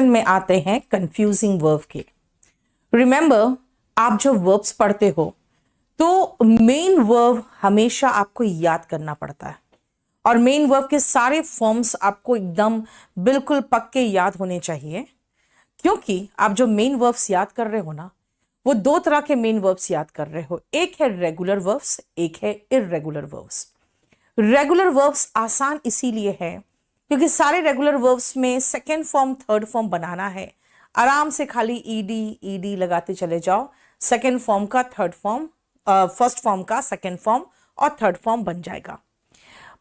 Section में आते हैं कंफ्यूजिंग वर्ब के। रिमेंबर, आप जो वर्ब्स पढ़ते हो तो मेन वर्ब हमेशा आपको याद करना पड़ता है और मेन वर्ब के सारे फॉर्म्स आपको एकदम बिल्कुल पक्के याद होने चाहिए, क्योंकि आप जो मेन वर्ब्स याद कर रहे हो ना, वो दो तरह के मेन वर्ब्स याद कर रहे हो। एक है रेगुलर वर्ब्स, एक है इररेगुलर वर्ब्स। रेगुलर वर्ब्स आसान इसीलिए है क्योंकि सारे रेगुलर वर्ब्स में सेकेंड फॉर्म थर्ड फॉर्म बनाना है। आराम से खाली ईडी ईडी लगाते चले जाओ, सेकेंड फॉर्म का थर्ड फॉर्म, फर्स्ट फॉर्म का सेकेंड फॉर्म और थर्ड फॉर्म बन जाएगा।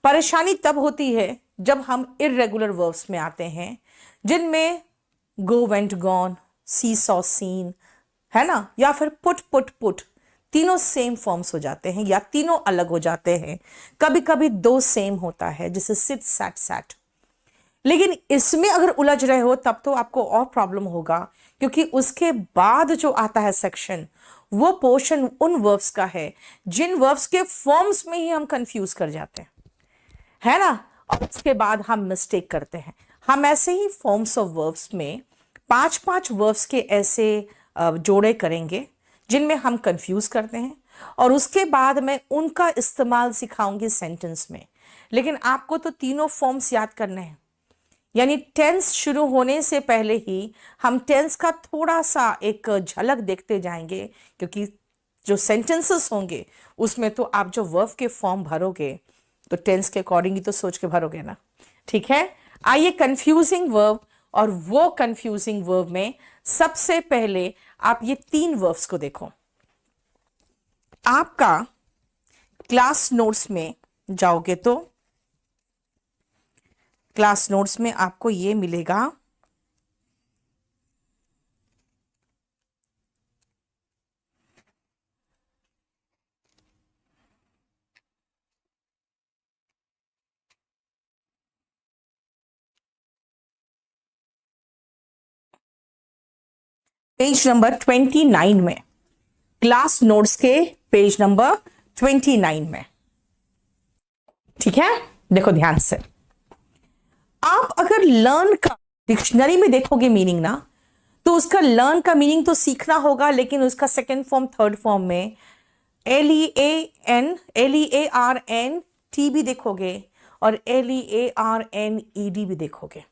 परेशानी तब होती है जब हम इररेगुलर वर्ब्स में आते हैं, जिनमें गो वेंट गॉन, सी सॉ सीन, है ना, या फिर पुट पुट पुट, तीनों सेम फॉर्म्स हो जाते हैं या तीनों अलग हो जाते हैं। कभी कभी दो सेम होता है, जैसे सिट सैट सैट। लेकिन इसमें अगर उलझ रहे हो तब तो आपको और प्रॉब्लम होगा, क्योंकि उसके बाद जो आता है सेक्शन, वो पोर्शन उन वर्ब्स का है जिन वर्ब्स के फॉर्म्स में ही हम कंफ्यूज कर जाते हैं, है ना। और उसके बाद हम मिस्टेक करते हैं। हम ऐसे ही फॉर्म्स ऑफ वर्ब्स में पांच पांच वर्ब्स के ऐसे जोड़े करेंगे जिनमें हम कंफ्यूज करते हैं, और उसके बाद मैं उनका इस्तेमाल सिखाऊंगी सेंटेंस में। लेकिन आपको तो तीनों फॉर्म्स याद करने हैं, यानी टेंस शुरू होने से पहले ही हम टेंस का थोड़ा सा एक झलक देखते जाएंगे, क्योंकि जो सेंटेंसेस होंगे उसमें तो आप जो वर्ब के फॉर्म भरोगे तो टेंस के अकॉर्डिंग ही तो सोच के भरोगे ना। ठीक है, आइए कंफ्यूजिंग वर्ब, और वो कंफ्यूजिंग वर्ब में सबसे पहले आप ये तीन वर्ब्स को देखो। आपका क्लास नोट्स में जाओगे तो क्लास नोट्स में आपको ये मिलेगा, पेज नंबर 29 में, क्लास नोट्स के पेज नंबर 29 में। ठीक है, देखो ध्यान से। आप अगर लर्न का डिक्शनरी में देखोगे मीनिंग ना, तो उसका लर्न का मीनिंग तो सीखना होगा, लेकिन उसका सेकेंड फॉर्म थर्ड फॉर्म में LEARNT भी देखोगे और LEARNED भी देखोगे।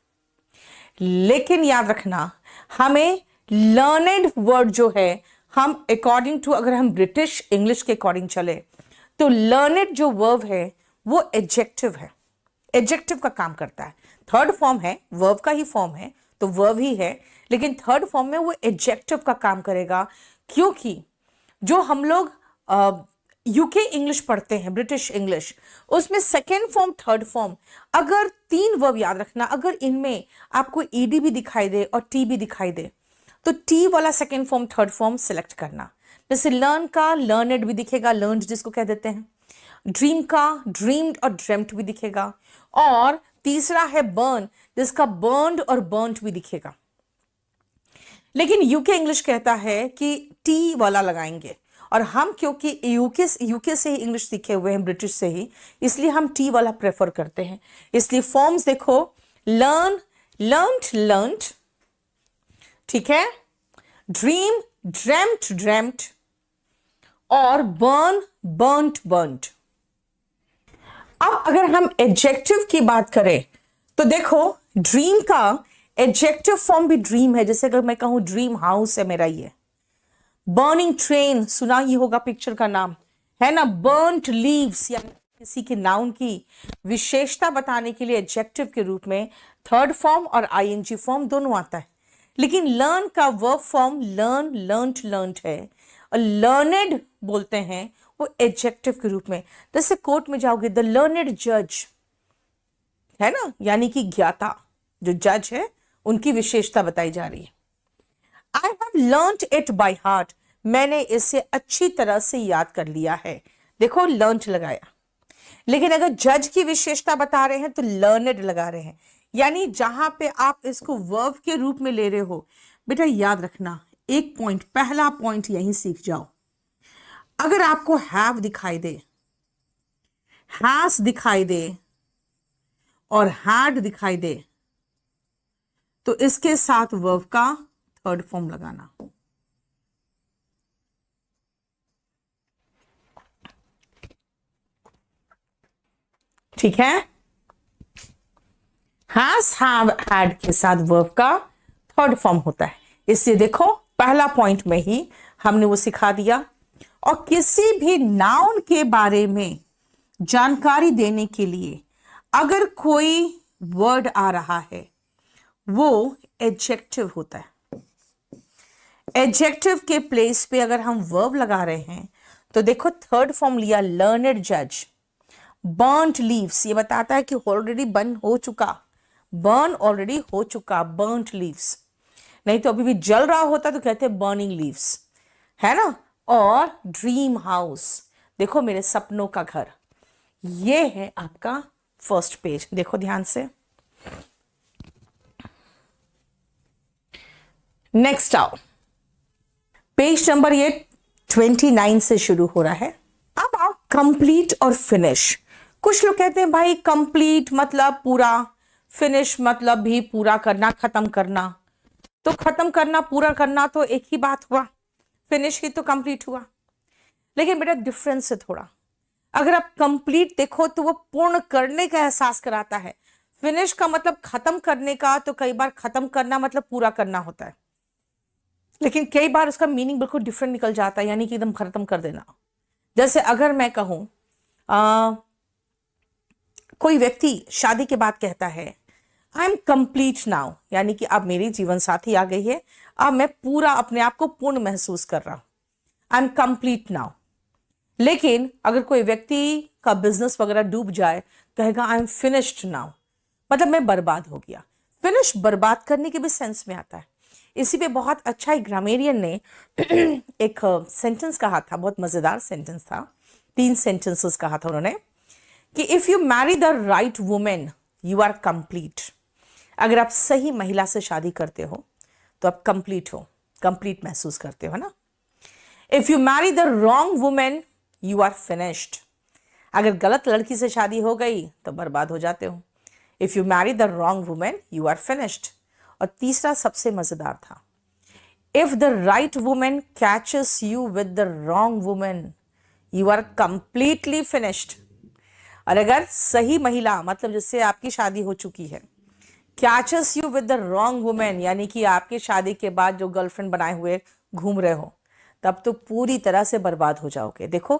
लेकिन याद रखना, हमें लर्नेड वर्ड जो है, हम अकॉर्डिंग टू, अगर हम ब्रिटिश इंग्लिश के अकॉर्डिंग चले तो लर्नेड जो वर्ब है वो एडजेक्टिव है, एडजेक्टिव का काम करता है। थर्ड फॉर्म है, वर्ब का ही फॉर्म है तो वर्ब ही है, लेकिन थर्ड फॉर्म में वो एडजेक्टिव का काम करेगा, क्योंकि जो हम लोग यूके इंग्लिश पढ़ते हैं, ब्रिटिश इंग्लिश, उसमें सेकेंड फॉर्म थर्ड फॉर्म, अगर तीन वर्ब याद रखना, अगर इनमें आपको ईडी भी दिखाई दे और टी भी दिखाई दे तो टी वाला second form third form select करना। जैसे लर्न का लर्नेड भी दिखेगा, लर्नड जिसको कह देते हैं। ड्रीम का ड्रीम्ड और ड्रेम्ट भी दिखेगा, और तीसरा है बर्न, जिसका बर्न्ड और बर्न्ट भी दिखेगा। लेकिन यूके इंग्लिश कहता है कि टी वाला लगाएंगे, और हम क्योंकि यूके से ही इंग्लिश सीखे हुए हैं, ब्रिटिश से ही, इसलिए हम टी वाला प्रेफर करते हैं। इसलिए फॉर्म्स देखो, लर्न, लर्नड, लर्नड, ठीक है, ड्रीम, ड्रेम्ट, ड्रेम्ट, और बर्न, बर्न्ट, बर्न्ट। अब अगर हम एडजेक्टिव की बात करें तो देखो, ड्रीम का एडजेक्टिव फॉर्म भी ड्रीम है। जैसे अगर मैं कहूं ड्रीम हाउस है मेरा ये। बर्निंग ट्रेन, सुना ही होगा पिक्चर का नाम, है ना। बर्न्ट लीव्स, या किसी के नाउन की विशेषता बताने के लिए एडजेक्टिव के रूप में थर्ड फॉर्म और आईएनजी फॉर्म दोनों आता है। लेकिन लर्न का verb form learn, learned, learned है, और लर्नेड बोलते हैं वो एडजेक्टिव के रूप में। जैसे कोर्ट में जाओगे, द लर्नेड जज, है ना, यानी कि ज्ञाता, जो जज है उनकी विशेषता बताई जा रही है। I have learned it by heart, मैंने इसे अच्छी तरह से याद कर लिया है। देखो लर्नड लगाया, लेकिन अगर जज की विशेषता बता रहे हैं तो लर्नेड लगा रहे हैं। यानी जहां पे आप इसको वर्ब के रूप में ले रहे हो, बेटा याद रखना, एक पॉइंट, पहला पॉइंट यहीं सीख जाओ। अगर आपको हैव दिखाई दे, हैज दिखाई दे और हैड दिखाई दे, तो इसके साथ वर्ब का थर्ड फॉर्म लगाना। ठीक है, हैज, हैव, हैड के साथ वर्ब का थर्ड फॉर्म होता है। इसलिए देखो पहला पॉइंट में ही हमने वो सिखा दिया। और किसी भी नाउन के बारे में जानकारी देने के लिए अगर कोई वर्ड आ रहा है वो एडजेक्टिव होता है। एडजेक्टिव के प्लेस पे अगर हम वर्ब लगा रहे हैं तो देखो थर्ड फॉर्म लिया, लर्नड जज। बर्न्ट लीव्स, ये बताता है कि ऑलरेडी बर्न हो चुका, बर्न ऑलरेडी हो चुका, बर्न्ट लीव्स। नहीं तो अभी भी जल रहा होता तो कहते हैं बर्निंग लीव्स, है ना। और ड्रीम हाउस, देखो मेरे सपनों का घर। ये है आपका फर्स्ट पेज, देखो ध्यान से। नेक्स्ट आओ, पेज नंबर ये 29 से शुरू हो रहा है। अब आओ कंप्लीट और फिनिश। कुछ लोग कहते हैं भाई कंप्लीट मतलब पूरा, फिनिश मतलब भी पूरा करना, खत्म करना। तो खत्म करना, पूरा करना तो एक ही बात हुआ, फिनिश ही तो कंप्लीट हुआ। लेकिन बेटा डिफरेंस है थोड़ा। अगर आप कंप्लीट देखो तो वो पूर्ण करने का एहसास कराता है। फिनिश का मतलब खत्म करने का, तो कई बार खत्म करना मतलब पूरा करना होता है, लेकिन कई बार उसका मीनिंग बिल्कुल डिफरेंट निकल जाता है, यानी कि एकदम खत्म कर देना। जैसे अगर मैं कहूं कोई व्यक्ति शादी के बाद कहता है आई एम कंप्लीट नाउ, यानी कि अब मेरी जीवन साथी आ गई है, अब मैं पूरा अपने आप को पूर्ण महसूस कर रहा हूं, आई एम कंप्लीट नाउ। लेकिन अगर कोई व्यक्ति का बिजनेस वगैरह डूब जाए, कहेगा आई एम फिनिश्ड नाउ, मतलब मैं बर्बाद हो गया। फिनिश बर्बाद करने के भी सेंस में आता है। इसी पे बहुत अच्छा एक ग्रामेरियन ने एक सेंटेंस कहा था, बहुत मजेदार सेंटेंस था, 3 सेंटेंसेस कहा था उन्होंने कि if you marry the right women you are complete. अगर आप सही महिला से शादी करते हो तो आप कंप्लीट हो, कंप्लीट महसूस करते हो ना। If you marry the wrong women you are finished. अगर गलत लड़की से शादी हो गई तो बर्बाद हो जाते हो। If you marry the wrong women you are finished. और तीसरा सबसे मजेदार था, if the right women catches you with the wrong women you are completely finished. और अगर सही महिला, मतलब जिससे आपकी शादी हो चुकी है, catches you with the wrong women, यानी कि आपकी शादी के बाद जो गर्लफ्रेंड बनाए हुए घूम रहे हो, तब तो पूरी तरह से बर्बाद हो जाओगे। देखो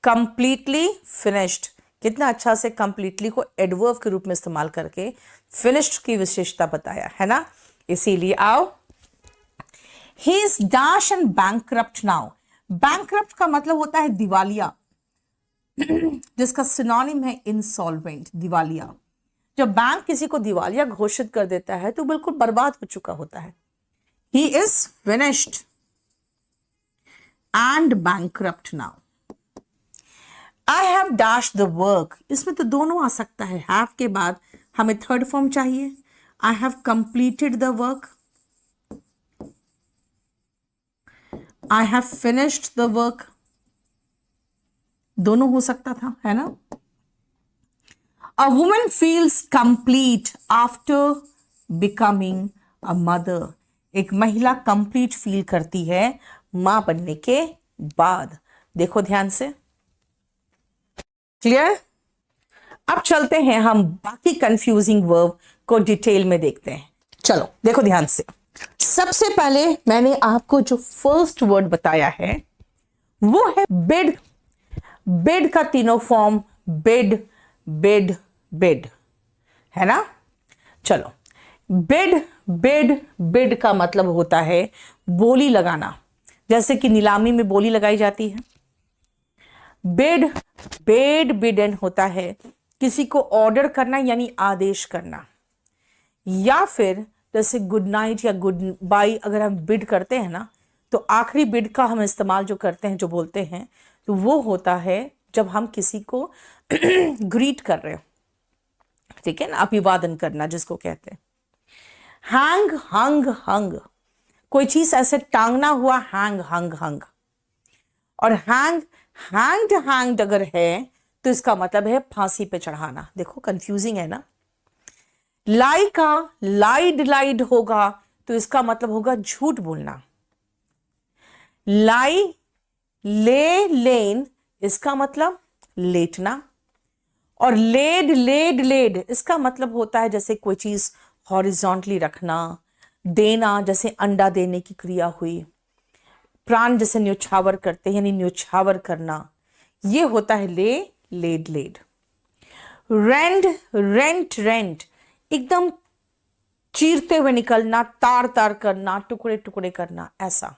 कंप्लीटली फिनिश्ड, कितना अच्छा से कंप्लीटली को एडवर्ब के रूप में इस्तेमाल करके फिनिश्ड की विशेषता बताया है ना। इसीलिए आओ, he is dash and bankrupt now. Bankrupt का मतलब होता है दिवालिया, जिसका सिनोनिम है इंसॉल्वेंट, दिवालिया। जब बैंक किसी को दिवालिया घोषित कर देता है तो बिल्कुल बर्बाद हो चुका होता है। He is finished and bankrupt now. I have dash the work, इसमें तो दोनों आ सकता है, हैव के बाद हमें थर्ड फॉर्म चाहिए। I have completed the work, I have finished the work, दोनों हो सकता था, है ना। A woman feels complete after becoming a mother. एक महिला कंप्लीट फील करती है मां बनने के बाद। देखो ध्यान से, क्लियर। अब चलते हैं हम बाकी कंफ्यूजिंग वर्ब को डिटेल में देखते हैं। चलो देखो ध्यान से। सबसे पहले मैंने आपको जो फर्स्ट वर्ड बताया है वो है बिड। बिड का तीनों फॉर्म बिड, बिड, बिड, है ना। चलो, बिड, बिड, बिड का मतलब होता है बोली लगाना, जैसे कि नीलामी में बोली लगाई जाती है। बिड, बेड, बिडन होता है किसी को ऑर्डर करना यानी आदेश करना, या फिर जैसे गुड नाइट या गुड बाय अगर हम बिड करते हैं ना, तो आखिरी बिड का हम इस्तेमाल जो करते हैं, जो बोलते हैं, तो वो होता है जब हम किसी को ग्रीट कर रहे हो, ठीक है ना, अभिवादन करना जिसको कहते हैं। हैंग, हंग, हंग, कोई चीज ऐसे टांगना हुआ, हैंग, हंग, हंग। और हैंग, हैंग्ड, हैंग्ड अगर है तो इसका मतलब है फांसी पे चढ़ाना। देखो कंफ्यूजिंग है ना। लाई का लाइड लाइड होगा तो इसका मतलब होगा झूठ बोलना। लाई ले लेन इसका मतलब लेटना। और लेड लेड लेड इसका मतलब होता है जैसे कोई चीज हॉरिजॉन्टली रखना, देना जैसे अंडा देने की क्रिया हुई, प्राण जैसे न्योछावर करते हैं यानी न्योछावर करना, ये होता है lay laid laid. Rend rent rent एकदम चीरते हुए निकलना, तार तार करना, टुकड़े टुकड़े करना, ऐसा।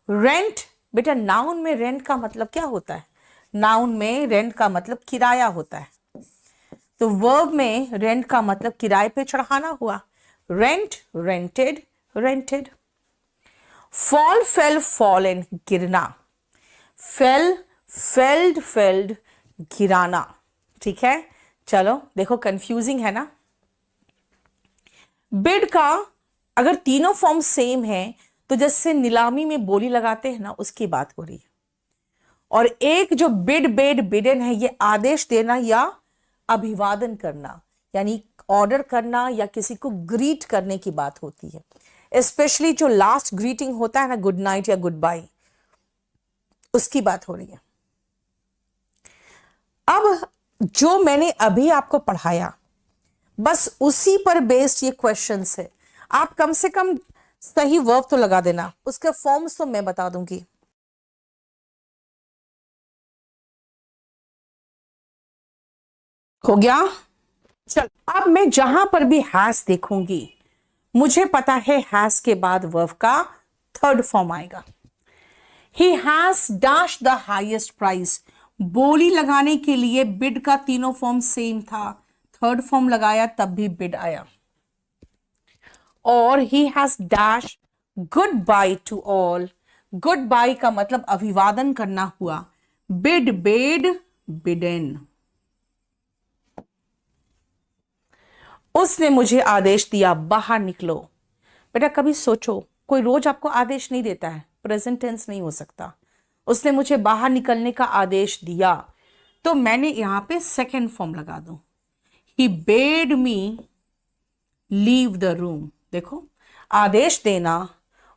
रेंट बेटा नाउन में रेंट का मतलब क्या होता है? नाउन में रेंट का मतलब किराया होता है, तो वर्ब में रेंट का मतलब किराए पे चढ़ाना हुआ। Rent rented rented. Fall fail fallen गिरना। फेल फेल्ड फेल्ड गिराना। ठीक है, चलो देखो कंफ्यूजिंग है ना। बिड का अगर तीनों फॉर्म सेम है तो जैसे नीलामी में बोली लगाते हैं ना, उसकी बात हो रही है। और एक जो बिड बेड बिडन है, ये आदेश देना या अभिवादन करना, यानी ऑर्डर करना या किसी को ग्रीट करने की बात होती है। स्पेशली जो लास्ट ग्रीटिंग होता है ना, गुड नाइट या गुड बाय, उसकी बात हो रही है। अब जो मैंने अभी आपको पढ़ाया बस उसी पर बेस्ड ये क्वेश्चंस है। आप कम से कम सही वर्ब तो लगा देना, उसके फॉर्म्स तो मैं बता दूंगी। हो गया? चल अब मैं जहां पर भी हैज देखूंगी, मुझे पता है हैज के बाद वर्ब का थर्ड फॉर्म आएगा। He has dash the highest price, बोली लगाने के लिए बिड का तीनों फॉर्म सेम था, थर्ड फॉर्म लगाया तब भी बिड आया। और he has dash goodbye to all, goodbye का मतलब अभिवादन करना हुआ। बिड बेड बिडेन, उसने मुझे आदेश दिया बाहर निकलो। बेटा कभी सोचो, कोई रोज आपको आदेश नहीं देता है, प्रेजेंट टेंस नहीं हो सकता। उसने मुझे बाहर निकलने का आदेश दिया, तो मैंने यहां पे सेकेंड फॉर्म लगा दूं। He bade me leave the room. देखो, आदेश देना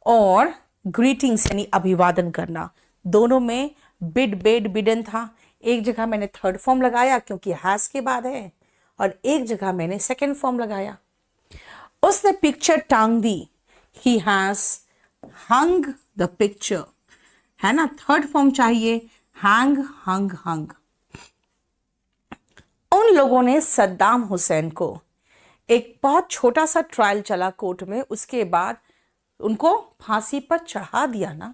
और ग्रीटिंग्स यानी अभिवादन करना, दोनों में बिड बेड बिडन था। एक जगह मैंने थर्ड फॉर्म लगाया क्योंकि हैज के बाद है, और एक जगह मैंने सेकेंड फॉर्म लगाया। उसने पिक्चर टांग दी, he has hung the picture, है ना, थर्ड फॉर्म चाहिए, हैंग हंग हंग। उन लोगों ने सद्दाम हुसैन को, एक बहुत छोटा सा ट्रायल चला कोर्ट में, उसके बाद उनको फांसी पर चढ़ा दिया ना,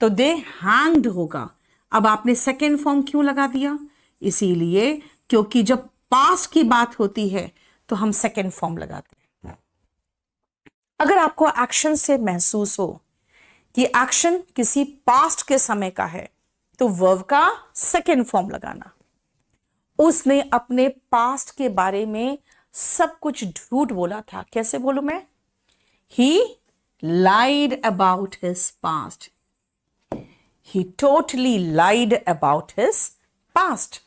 तो दे हैंग्ड होगा। अब आपने सेकेंड फॉर्म क्यों लगा दिया? इसीलिए क्योंकि जब पास्ट की बात होती है तो हम सेकेंड फॉर्म लगाते हैं। अगर आपको एक्शन से महसूस हो कि एक्शन किसी पास्ट के समय का है, तो वर्ब का सेकेंड फॉर्म लगाना। उसने अपने पास्ट के बारे में सब कुछ झूठ बोला था। कैसे बोलूं मैं? ही lied about his past. He totally lied about his past.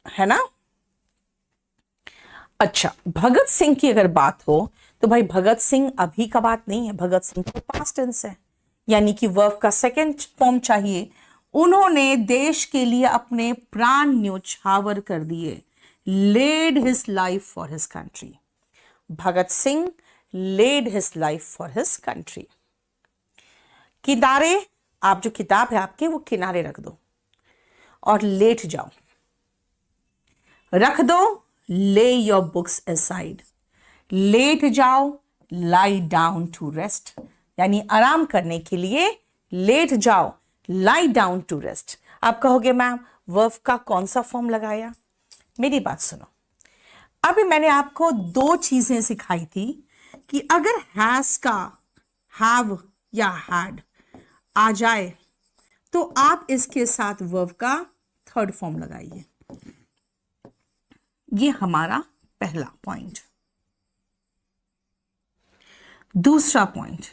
है ना? अच्छा, भगत सिंह की अगर बात हो तो भाई भगत सिंह अभी का बात नहीं है, भगत सिंह तो पास्ट टेंस है, यानी कि वर्ब का सेकेंड फॉर्म चाहिए। उन्होंने देश के लिए अपने प्राण न्योछावर कर दिए, laid his life for his country. Bhagat Singh laid his life for his country. किनारे, आप जो किताब है आपके वो किनारे रख दो और लेट जाओ। रख दो, lay your books aside. लेट जाओ, lie down to rest, यानी आराम करने के लिए लेट जाओ, lie down to rest. आप कहोगे मैम वर्ब का कौन सा फॉर्म लगाया? मेरी बात सुनो, अभी मैंने आपको दो चीजें सिखाई थी कि अगर हैज का हैव या हैड आ जाए तो आप इसके साथ वर्ब का थर्ड फॉर्म लगाइए। ये हमारा पहला पॉइंट। दूसरा पॉइंट,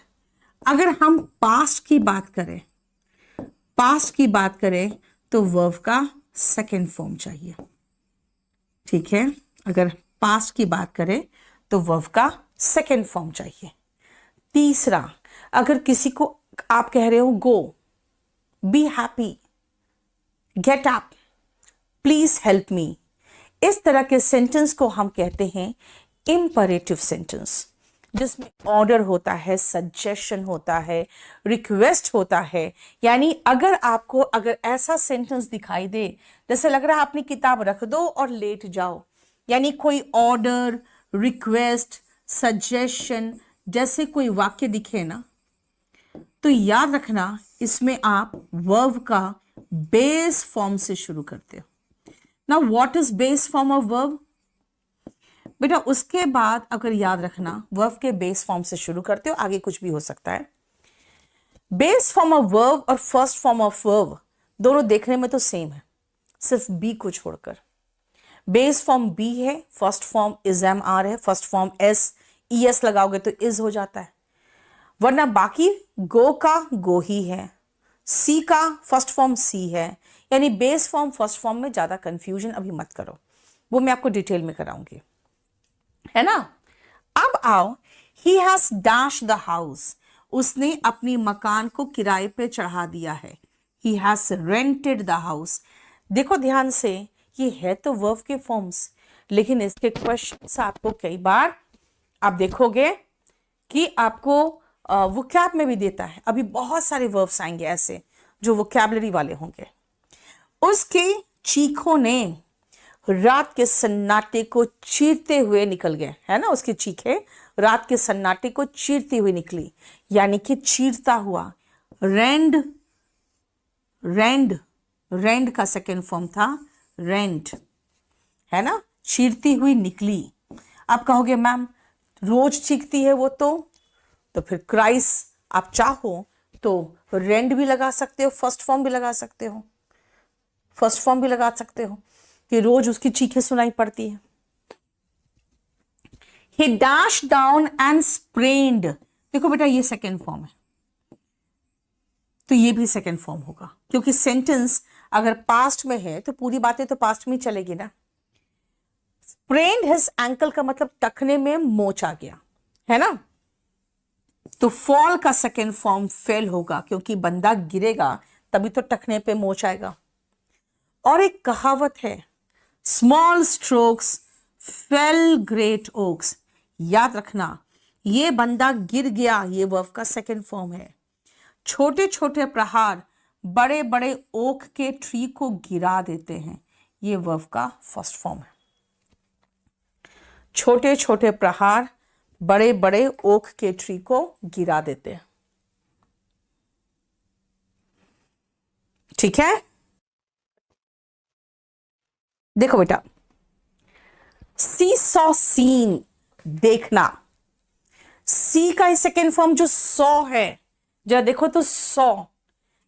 अगर हम पास्ट की बात करें तो वर्ब का सेकेंड फॉर्म चाहिए। ठीक है, अगर पास्ट की बात करें तो वर्ब का सेकेंड फॉर्म चाहिए। तीसरा, अगर किसी को आप कह रहे हो go, be happy, get up, please help me, इस तरह के सेंटेंस को हम कहते हैं इंपरेटिव सेंटेंस, जिसमें ऑर्डर होता है, सजेशन होता है, रिक्वेस्ट होता है। यानी अगर आपको अगर ऐसा सेंटेंस दिखाई दे जैसे लग रहा है अपनी किताब रख दो और लेट जाओ, यानी कोई ऑर्डर, रिक्वेस्ट, सजेशन जैसे कोई वाक्य दिखे ना, तो याद रखना इसमें आप वर्ब का बेस फॉर्म से शुरू करते हो। Now what is base form of verb? बेटा उसके बाद अगर याद रखना वर्ब के बेस फॉर्म से शुरू करते हो, आगे कुछ भी हो सकता है। बेस फॉर्म ऑफ वर्ब और फर्स्ट फॉर्म ऑफ वर्ब दोनों देखने में तो सेम है, सिर्फ बी को छोड़कर। बेस फॉर्म बी है, first form is am are है, first form S E S लगाओगे तो इज हो जाता है, वरना बाकी गो का गो ही है, सी का फर्स्ट फॉर्म सी है। यानी बेस फॉर्म फर्स्ट फॉर्म में ज्यादा कंफ्यूजन अभी मत करो, वो मैं आपको डिटेल में कराऊंगी, है ना। अब आओ, ही हैज डैश द हाउस, उसने अपनी मकान को किराए पे चढ़ा दिया है। He has rented the house. देखो ध्यान से, ये है तो वर्ब के फॉर्म्स, लेकिन इसके क्वेश्चंस आपको कई बार आप देखोगे कि आपको वोकैब में भी देता है। अभी बहुत सारे वर्ब्स आएंगे ऐसे जो वोकैबलरी वाले होंगे। उसके चीखों ने रात के सन्नाटे को चीरते हुए निकल गए, है ना। उसकी चीखें रात के सन्नाटे को चीरती हुई निकली, यानी कि चीरता हुआ। रेंड, रेंड, रेंड का सेकेंड फॉर्म था रेंट, है ना। चीरती हुई निकली। आप कहोगे मैम रोज चीखती है वो, तो फिर क्राइस आप चाहो तो रेंड भी लगा सकते हो, फर्स्ट फॉर्म भी लगा सकते हो, फर्स्ट फॉर्म भी लगा सकते हो कि रोज उसकी चीखें सुनाई पड़ती है। He dashed down and sprained, देखो बेटा ये सेकेंड फॉर्म है, तो ये भी सेकेंड फॉर्म होगा, क्योंकि सेंटेंस अगर पास्ट में है तो पूरी बातें तो पास्ट में चलेगी ना। sprained his ankle का मतलब टखने में मोच आ गया, है ना। तो फॉल का सेकेंड फॉर्म फेल होगा, क्योंकि बंदा गिरेगा तभी तो टखने पे मोच आएगा। और एक कहावत है, small strokes fell great oaks. याद रखना ये बंदा गिर गया, ये वर्ब का सेकेंड फॉर्म है। छोटे छोटे प्रहार बड़े बड़े ओक के ट्री को गिरा देते हैं, ये वर्ब का फर्स्ट फॉर्म है। छोटे छोटे प्रहार बड़े बड़े ओक के ट्री को गिरा देते हैं, ठीक है। देखो बेटा, सी सॉ सीन, देखना। सी का सेकेंड फॉर्म जो सॉ है, जरा देखो तो सॉ,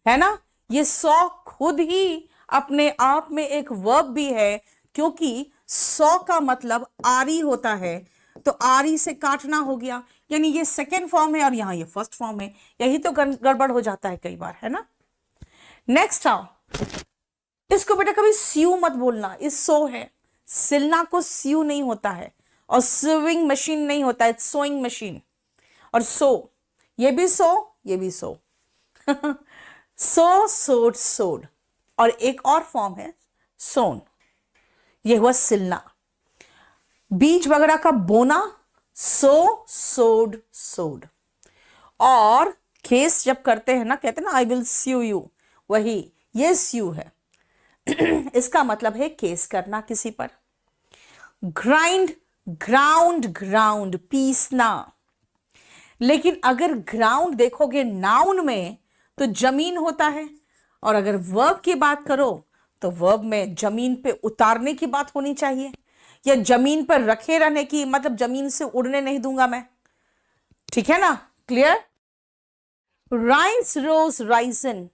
है ना। ये सॉ खुद ही अपने आप में एक वर्ब भी है, क्योंकि सॉ का मतलब आरी होता है, तो आरी से काटना हो गया, यानी ये सेकेंड फॉर्म है और यहां ये फर्स्ट फॉर्म है। यही तो गड़बड़ हो जाता है कई बार, है ना। नेक्स्ट आओ, इसको बेटा कभी स्यू मत बोलना, इस सो है। सिलना को स्यू नहीं होता है, और स्विंग मशीन नहीं होता है, सोइंग मशीन। और सो, ये भी सो, ये भी सो। सो, सोड, सोड। और एक और फॉर्म है सोन, ये हुआ सिलना। बीज वगैरह का बोना, सो, सोड, सोड। और केस जब करते हैं ना, कहते हैं ना आई विल स्यू यू, वही ये स्यू है। इसका मतलब है केस करना किसी पर। ग्राइंड, ग्राउंड, ग्राउंड, पीसना। लेकिन अगर ग्राउंड देखोगे नाउन में तो जमीन होता है, और अगर वर्ब की बात करो तो वर्ब में जमीन पे उतारने की बात होनी चाहिए, या जमीन पर रखे रहने की, मतलब जमीन से उड़ने नहीं दूंगा मैं, ठीक है ना। क्लियर। राइज, रोज, राइजन,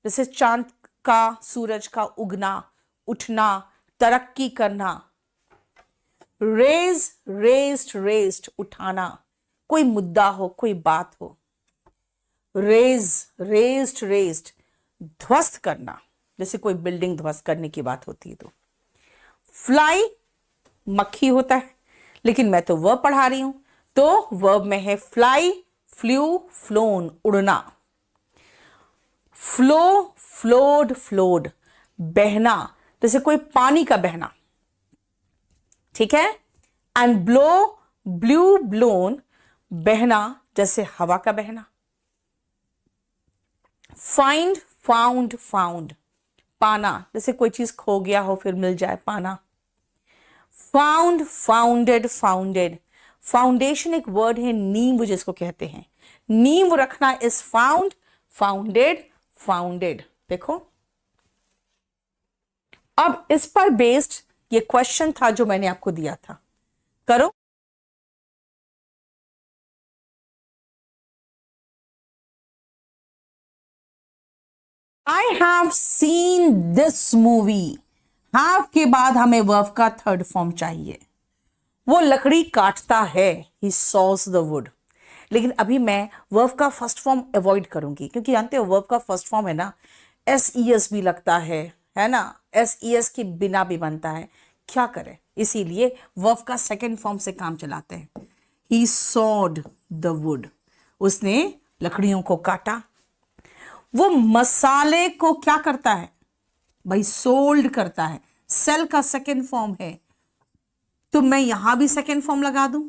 जैसे चांद का, सूरज का उगना, उठना, तरक्की करना। रेज, रेस्ड, रेस्ड, उठाना, कोई मुद्दा हो, कोई बात हो। रेज, रेस्ड, रेस्ड, ध्वस्त करना, जैसे कोई बिल्डिंग ध्वस्त करने की बात होती है तो। फ्लाई, मक्खी होता है, लेकिन मैं तो वर्ब पढ़ा रही हूं, तो वर्ब में है फ्लाई, फ्लू, फ्लोन, उड़ना। फ्लो, फ्लोड, फ्लोड, बहना, जैसे कोई पानी का बहना, ठीक है। एंड ब्लो, ब्लू, ब्लोन, बहना जैसे हवा का बहना। फाइंड, फाउंड, फाउंड, पाना, जैसे कोई चीज खो गया हो फिर मिल जाए, पाना। फाउंड, फाउंडेड, फाउंडेड, फाउंडेशन एक वर्ड है, नींव जिसको कहते हैं, नींव रखना इज फाउंड, फाउंडेड, फाउंडेड। देखो, अब इस पर बेस्ड ये क्वेश्चन था जो मैंने आपको दिया था, करो। I have seen this movie, have के बाद हमें वर्ब का थर्ड फॉर्म चाहिए। वो लकड़ी काटता है, ही सॉस द वुड। लेकिन अभी मैं वर्ब का फर्स्ट फॉर्म अवॉइड करूंगी, क्योंकि जानते हो वर्ब का फर्स्ट फॉर्म है ना, एस ई एस भी लगता है ना, एस ई एस के बिना भी बनता है, क्या करें, इसीलिए वर्ब का सेकेंड फॉर्म से काम चलाते हैं। ही सॉड द वुड, उसने लकड़ियों को काटा। वो मसाले को क्या करता है भाई, सोल्ड करता है, सेल का सेकेंड फॉर्म है, तो मैं यहां भी सेकेंड फॉर्म लगा दूं।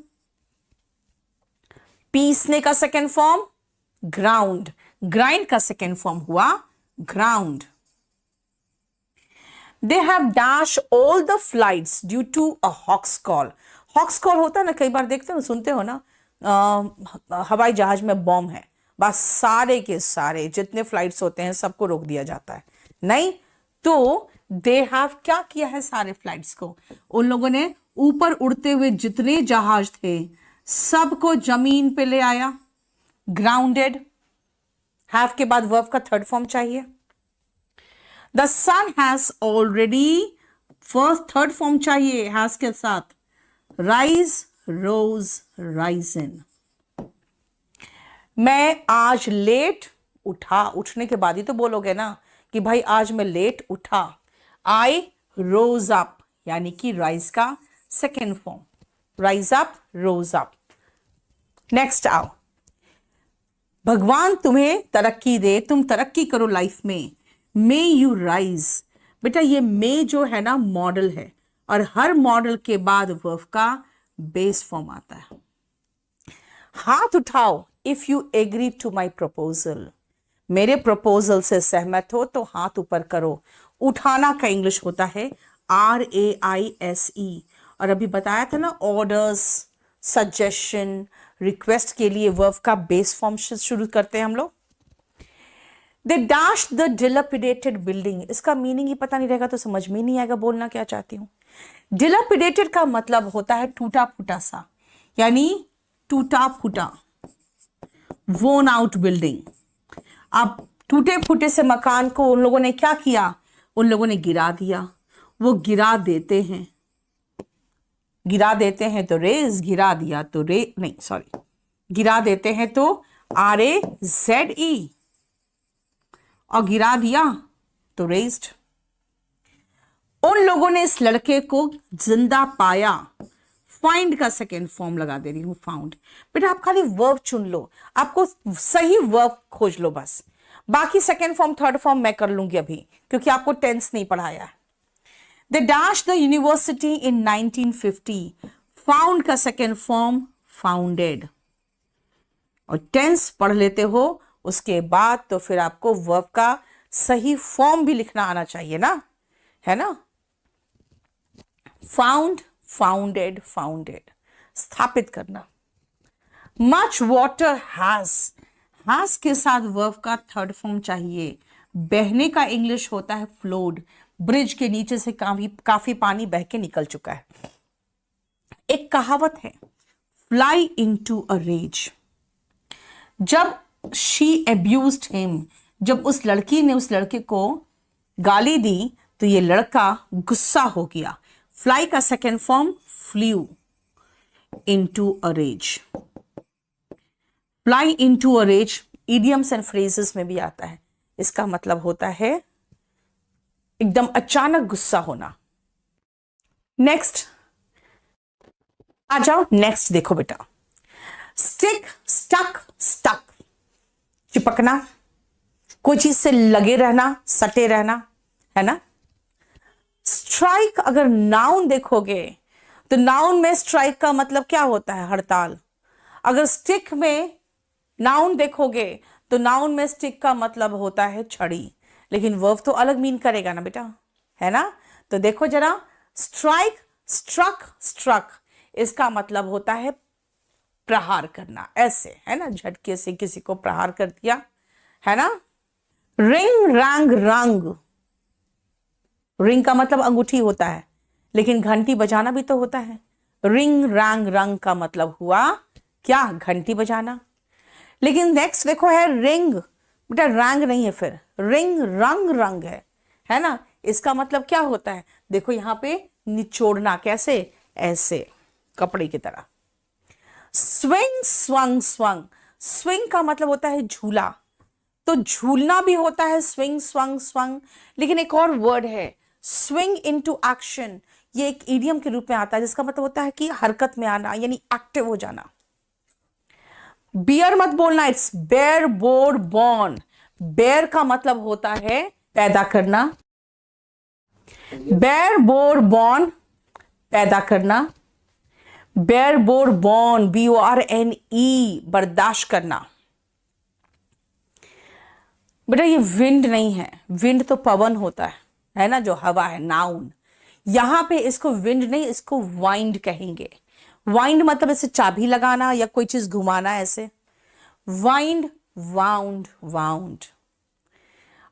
पीसने का सेकेंड फॉर्म ग्राउंड, ग्राइंड का सेकेंड फॉर्म हुआ ground. They have dash all the flights due to a hoax call. Hoax call होता है ना, कई बार देखते हो, सुनते हो ना, हवाई जहाज में बॉम्ब है, बस सारे के सारे जितने फ्लाइट्स होते हैं सबको रोक दिया जाता है, नहीं तो दे हैव क्या किया है, सारे फ्लाइट्स को, उन लोगों ने ऊपर उड़ते हुए जितने जहाज थे सबको जमीन पे ले आया, ग्राउंडेड। हैव के बाद वर्ब का थर्ड फॉर्म चाहिए। The sun has already, first third form चाहिए हैज के साथ, राइज, रोज, राइजन। मैं आज लेट उठा, उठने के बाद ही तो बोलोगे ना कि भाई आज मैं लेट उठा। आई रोज अप, यानी कि राइज का सेकेंड फॉर्म, राइज अप, रोज अप। नेक्स्ट आओ, भगवान तुम्हें तरक्की दे, तुम तरक्की करो लाइफ में, मे यू राइज। बेटा ये मे जो है ना मॉडल है, और हर मॉडल के बाद वर्ब का बेस फॉर्म आता है। हाथ उठाओ if you agree to my proposal, मेरे प्रपोजल से सहमत हो तो हाथ ऊपर करो। उठाना का इंग्लिश होता है RAISE, और अभी बताया था ना ऑर्डर्स, सजेशन, रिक्वेस्ट के लिए वर्ब का बेस फॉर्म से शुरू करते हैं हम लोग। दे डैश द डिलपिडेटेड बिल्डिंग, इसका मीनिंग ही पता नहीं रहेगा तो समझ में नहीं आएगा बोलना क्या चाहती हूं। डिलपिडेटेड का मतलब होता है टूटा फूटा सा, यानी टूटा फूटा, वोन आउट बिल्डिंग। अब टूटे फूटे से मकान को उन लोगों ने क्या किया, उन लोगों ने गिरा दिया। वो गिरा देते हैं, गिरा देते हैं तो रेज, गिरा दिया तो नहीं सॉरी, गिरा देते हैं तो RAZE, और गिरा दिया तो रेज्ड। उन लोगों ने इस लड़के को जिंदा पाया, फाइंड का सेकेंड फॉर्म लगा दे रही हूं, फाउंड। बेटा आप खाली वर्ब चुन लो, आपको सही वर्ब खोज लो बस, बाकी सेकेंड फॉर्म थर्ड फॉर्म मैं कर लूंगी अभी, क्योंकि आपको टेंस नहीं पढ़ाया है। They dash the university in 1950, found का सेकेंड फॉर्म फाउंडेड। और टेंस पढ़ लेते हो उसके बाद तो फिर आपको वर्ब का सही फॉर्म भी लिखना आना चाहिए ना, है ना। फाउंड, फाउंडेड, फाउंडेड, स्थापित करना। मच वाटर हैज के साथ वर्ब का थर्ड फॉर्म चाहिए। बहने का इंग्लिश होता है फ्लोड, ब्रिज के नीचे से काफी पानी बह के निकल चुका है। एक कहावत है, फ्लाई इनटू अ रेज। जब शी एब्यूज्ड हिम, जब उस लड़की ने उस लड़के को गाली दी तो ये लड़का गुस्सा हो गया। फ्लाई का second form flew, into a rage. Fly into a rage idioms and phrases में भी आता है, इसका मतलब होता है एकदम अचानक गुस्सा होना। नेक्स्ट, आ जाओ नेक्स्ट देखो बेटा, स्टिक, स्टक, स्टक, चिपकना, कोई चीज से लगे रहना, सटे रहना, है ना। स्ट्राइक अगर नाउन देखोगे तो नाउन में स्ट्राइक का मतलब क्या होता है, हड़ताल। अगर स्टिक में नाउन देखोगे तो नाउन में स्टिक का मतलब होता है छड़ी, लेकिन वर्ब तो अलग मीन करेगा ना बेटा, है ना। तो देखो जरा, स्ट्राइक, स्ट्रक, स्ट्रक, इसका मतलब होता है प्रहार करना, ऐसे, है ना, झटके से किसी को प्रहार कर दिया, है ना। रिंग, रैंग, रंग, रिंग का मतलब अंगूठी होता है, लेकिन घंटी बजाना भी तो होता है। रिंग, रैंग, रंग का मतलब हुआ क्या, घंटी बजाना। लेकिन नेक्स्ट देखो है रिंग, बेटा रंग नहीं है, फिर रिंग, रंग, रंग है ना। इसका मतलब क्या होता है, देखो यहां पे निचोड़ना, कैसे, ऐसे, कपड़े की तरह। स्विंग, स्वंग, स्वंग, स्विंग का मतलब होता है झूला, तो झूलना भी होता है स्विंग, स्वंग, स्वंग। लेकिन एक और वर्ड है स्विंग इनटू एक्शन, ये एक इडियम के रूप में आता है, जिसका मतलब होता है कि हरकत में आना, यानी एक्टिव हो जाना। बियर मत बोलना, it's bear, bore, born. Bear का मतलब होता है पैदा करना, बेयर, बोर, बॉर्न, पैदा करना। बेयर, बोर, बॉर्न, BORNE, बर्दाश्त करना। बेटा ये विंड नहीं है, विंड तो पवन होता है ना, जो हवा है, नाउन। यहां पे इसको विंड नहीं, इसको वाइंड कहेंगे। वाइंड मतलब ऐसे चाबी लगाना या कोई चीज घुमाना, ऐसे वाइंड, वाउंड, वाउंड।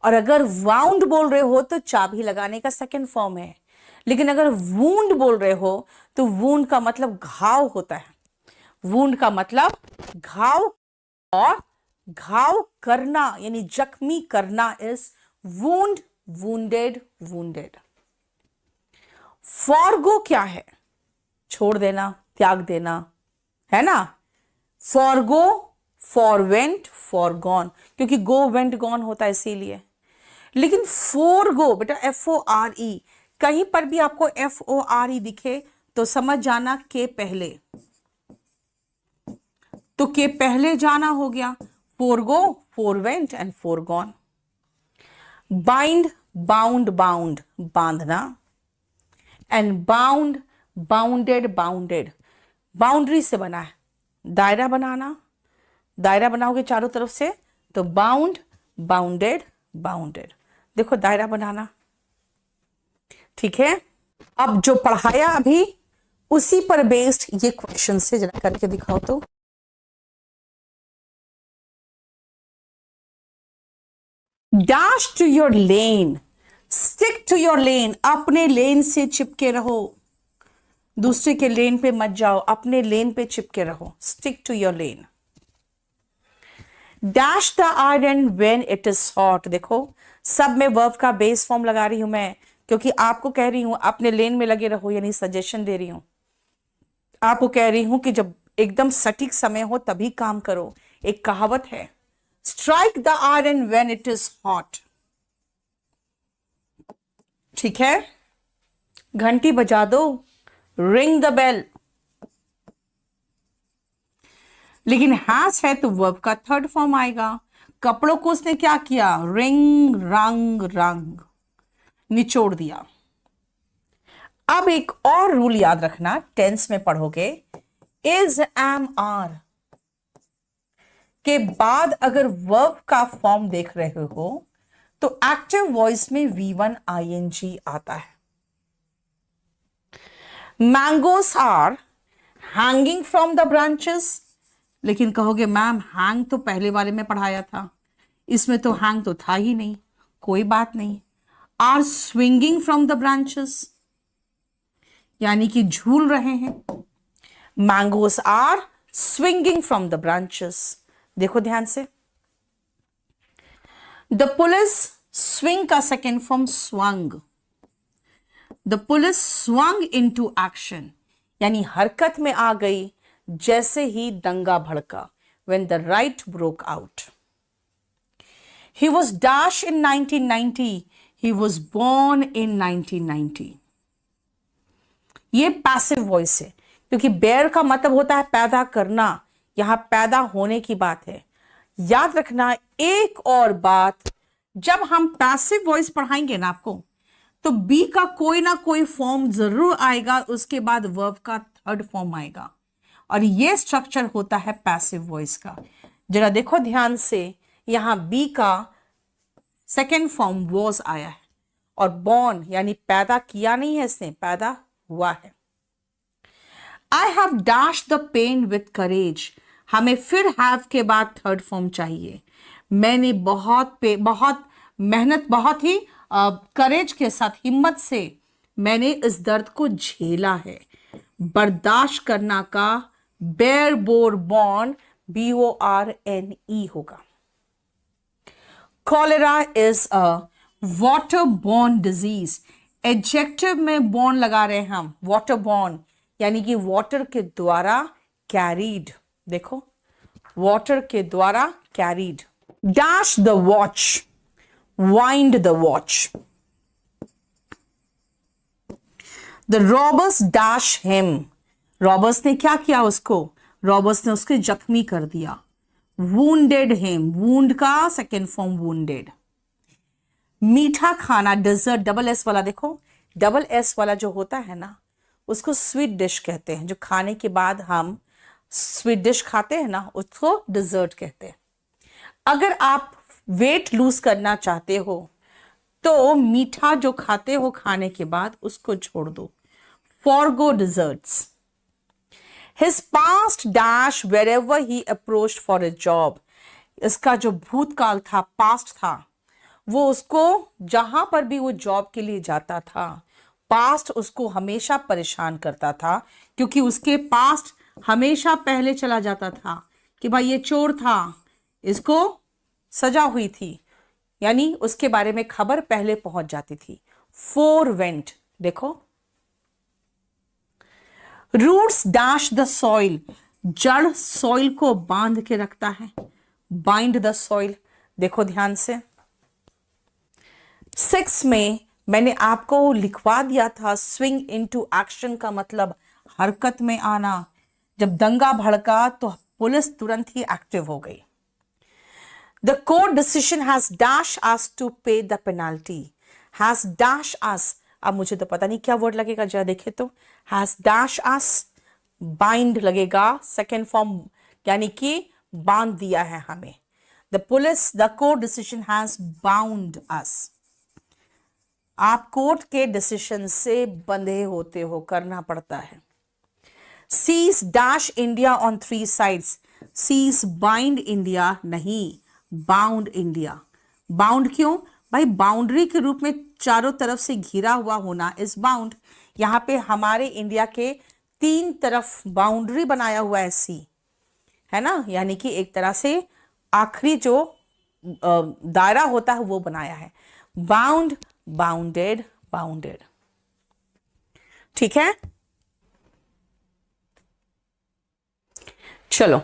और अगर वाउंड बोल रहे हो तो चाबी लगाने का सेकंड फॉर्म है, लेकिन अगर वूंड बोल रहे हो तो वूंड का मतलब घाव होता है। वूंड का मतलब घाव, और घाव करना यानी जख्मी करना is wound, wounded, wounded. Forgo क्या है, छोड़ देना, त्याग देना, है ना। फॉरगो, फॉरवेंट, फॉरगॉन, क्योंकि गो, वेंट, गॉन होता है इसीलिए। लेकिन फोरगो बेटा FORE, कहीं पर भी आपको FORE दिखे तो समझ जाना के पहले, तो के पहले जाना हो गया। Forgo, forwent and forgone. Bind, bound, bound, बांधना। And bound, bounded, bounded, boundary से बना है, दायरा बनाना। दायरा बनाओगे चारों तरफ से तो बाउंड, बाउंडेड, बाउंडेड, देखो दायरा बनाना, ठीक है। अब जो पढ़ाया अभी उसी पर बेस्ड ये क्वेश्चन से जरा करके दिखाओ तो। Dash to your lane, stick to your lane, अपने लेन से चिपके रहो, दूसरे के लेन पे मत जाओ, अपने लेन पे चिपके रहो, stick to your lane. Dash the iron when it is hot, देखो सब में वर्ब का बेस फॉर्म लगा रही हूं मैं, क्योंकि आपको कह रही हूं अपने लेन में लगे रहो, यानी सजेशन दे रही हूं। आपको कह रही हूं कि जब एकदम सटीक समय हो तभी काम करो। एक कहावत है, strike the iron when it is hot, ठीक है। घंटी बजा दो, रिंग द बेल। लेकिन हैज है तो वर्ब का थर्ड फॉर्म आएगा। कपड़ों को उसने क्या किया, रिंग, रंग, रंग, निचोड़ दिया। अब एक और रूल याद रखना, टेंस में पढ़ोगे, इज, एम, आर के बाद अगर वर्ब का फॉर्म देख रहे हो तो एक्टिव वॉइस में V1 ING आता है। Mangoes are hanging from the branches, लेकिन कहोगे मैम हैंग तो पहले वाले में पढ़ाया था, इसमें तो हैंग तो था ही नहीं। कोई बात नहीं, are swinging from the branches, यानी कि झूल रहे हैं। Mangoes are swinging from the branches, देखो ध्यान से। द पुलिस, स्विंग का second form swung, the police swung into action, यानी हरकत में आ गई जैसे ही दंगा भड़का, when the riot broke out. He was dash in 1990, he was born in 1990. ये पैसिव वॉइस है, क्योंकि बेयर का मतलब होता है पैदा करना, यहां पैदा होने की बात है। याद रखना एक और बात, जब हम पैसिव वॉइस पढ़ाएंगे ना आपको, तो बी का कोई ना कोई फॉर्म जरूर आएगा, उसके बाद वर्ब का थर्ड फॉर्म आएगा, और ये स्ट्रक्चर होता है पैसिव वॉइस का। जरा देखो ध्यान से, यहां बी का सेकेंड फॉर्म वॉज आया है, और बॉर्न यानी पैदा किया नहीं है इसने, पैदा हुआ है। I have dash the pen with courage, हमें फिर हैव के बाद थर्ड फॉर्म चाहिए। मैंने बहुत मेहनत, बहुत ही करेज के साथ, हिम्मत से मैंने इस दर्द को झेला है। बर्दाश्त करना का बेयर बोर बॉर्न BORNE होगा। Cholera is a water borne disease, adjective में बॉर्न लगा रहे हैं हम, वाटर बॉर्न यानी कि वाटर के द्वारा कैरीड। देखो वाटर के द्वारा carried. Dash the watch, wind the watch. The robbers dash him, robbers ने क्या किया उसको, रॉबर्स ने उसके जख्मी कर दिया। वूंडेड हिम, वूंड का सेकेंड फॉर्म वूंडेड। मीठा खाना, डिजर्ट, डबल एस वाला, देखो डबल एस वाला जो होता है ना, उसको स्वीट डिश कहते हैं। जो खाने के बाद हम स्वीट डिश खाते हैं ना, उसको डिजर्ट कहते हैं। अगर आप वेट लूज करना चाहते हो तो मीठा जो खाते हो खाने के बाद उसको छोड़ दो, forgo desserts. His past dash wherever he approached for a job, इसका जो भूतकाल था, पास्ट था, वो उसको जहां पर भी वो जॉब के लिए जाता था, पास्ट उसको हमेशा परेशान करता था, क्योंकि उसके पास्ट हमेशा पहले चला जाता था कि भाई ये चोर था, इसको सजा हुई थी, यानी उसके बारे में खबर पहले पहुंच जाती थी। फोरवेंट, देखो रूट्स डैश द सॉइल, जड़ सॉइल को बांध के रखता है, बाइंड द सॉइल। देखो ध्यान से, 6 में मैंने आपको लिखवा दिया था, स्विंग इनटू एक्शन का मतलब हरकत में आना। जब दंगा भड़का तो पुलिस तुरंत ही एक्टिव हो गई। The court decision has dash us to pay the penalty, has dash us, अब मुझे तो पता नहीं क्या वर्ड लगेगा, जरा देखे तो, हैज डैश अस, बाइंड लगेगा, सेकेंड फॉर्म यानी कि बांध दिया है हमें। The police, the court decision has bound us, आप कोर्ट के डिसीजन से बंधे होते हो, करना पड़ता है। Seas dash India on 3 sides, seas bind India नहीं, बाउंड इंडिया। बाउंड क्यों भाई, बाउंड्री के रूप में चारों तरफ से घिरा हुआ होना इज बाउंड। यहां पे हमारे इंडिया के 3 तरफ बाउंड्री बनाया हुआ है, सी है ना, यानी कि एक तरह से आखिरी जो दायरा होता है वो बनाया है। बाउंड, बाउंडेड, बाउंडेड, ठीक है। चलो,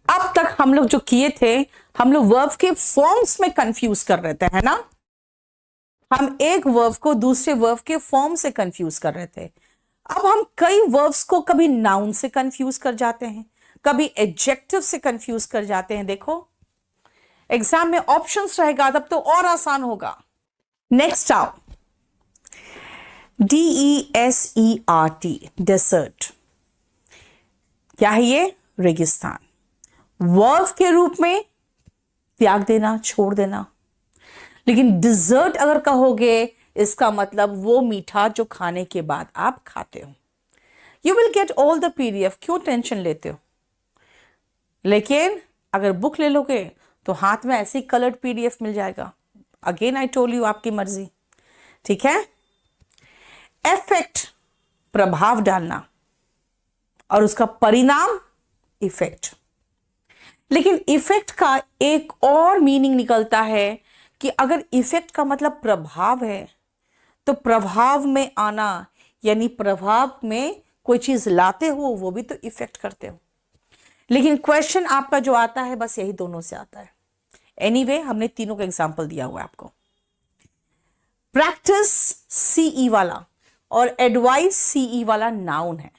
अब तक हम लोग जो किए थे, हम लोग वर्ब के फॉर्म्स में कंफ्यूज कर रहे थे, है ना। हम एक वर्ब को दूसरे वर्ब के फॉर्म से कंफ्यूज कर रहे थे। अब हम कई वर्ब्स को कभी नाउन से कंफ्यूज कर जाते हैं, कभी एडजेक्टिव से कंफ्यूज कर जाते हैं। देखो एग्जाम में ऑप्शंस रहेगा तब तो और आसान होगा। नेक्स्ट आओ, DESERT, डेसर्ट, क्या है ये, रेगिस्तान। वर्ब के रूप में त्याग देना, छोड़ देना। लेकिन डिजर्ट अगर कहोगे, इसका मतलब वो मीठा जो खाने के बाद आप खाते हो। You will get all the PDF, क्यों टेंशन लेते हो। लेकिन अगर बुक ले लोगे तो हाथ में ऐसी कलर्ड PDF मिल जाएगा। अगेन आई टोल्ड यू, आपकी मर्जी, ठीक है। इफेक्ट, प्रभाव डालना, और उसका परिणाम इफेक्ट। लेकिन इफेक्ट का एक और मीनिंग निकलता है कि अगर इफेक्ट का मतलब प्रभाव है, तो प्रभाव में आना यानी प्रभाव में कोई चीज लाते हो, वो भी तो इफेक्ट करते हो। लेकिन क्वेश्चन आपका जो आता है बस यही दोनों से आता है। एनीवे, हमने तीनों का एग्जांपल दिया हुआ है आपको। प्रैक्टिस CE वाला और एडवाइस CE वाला नाउन है।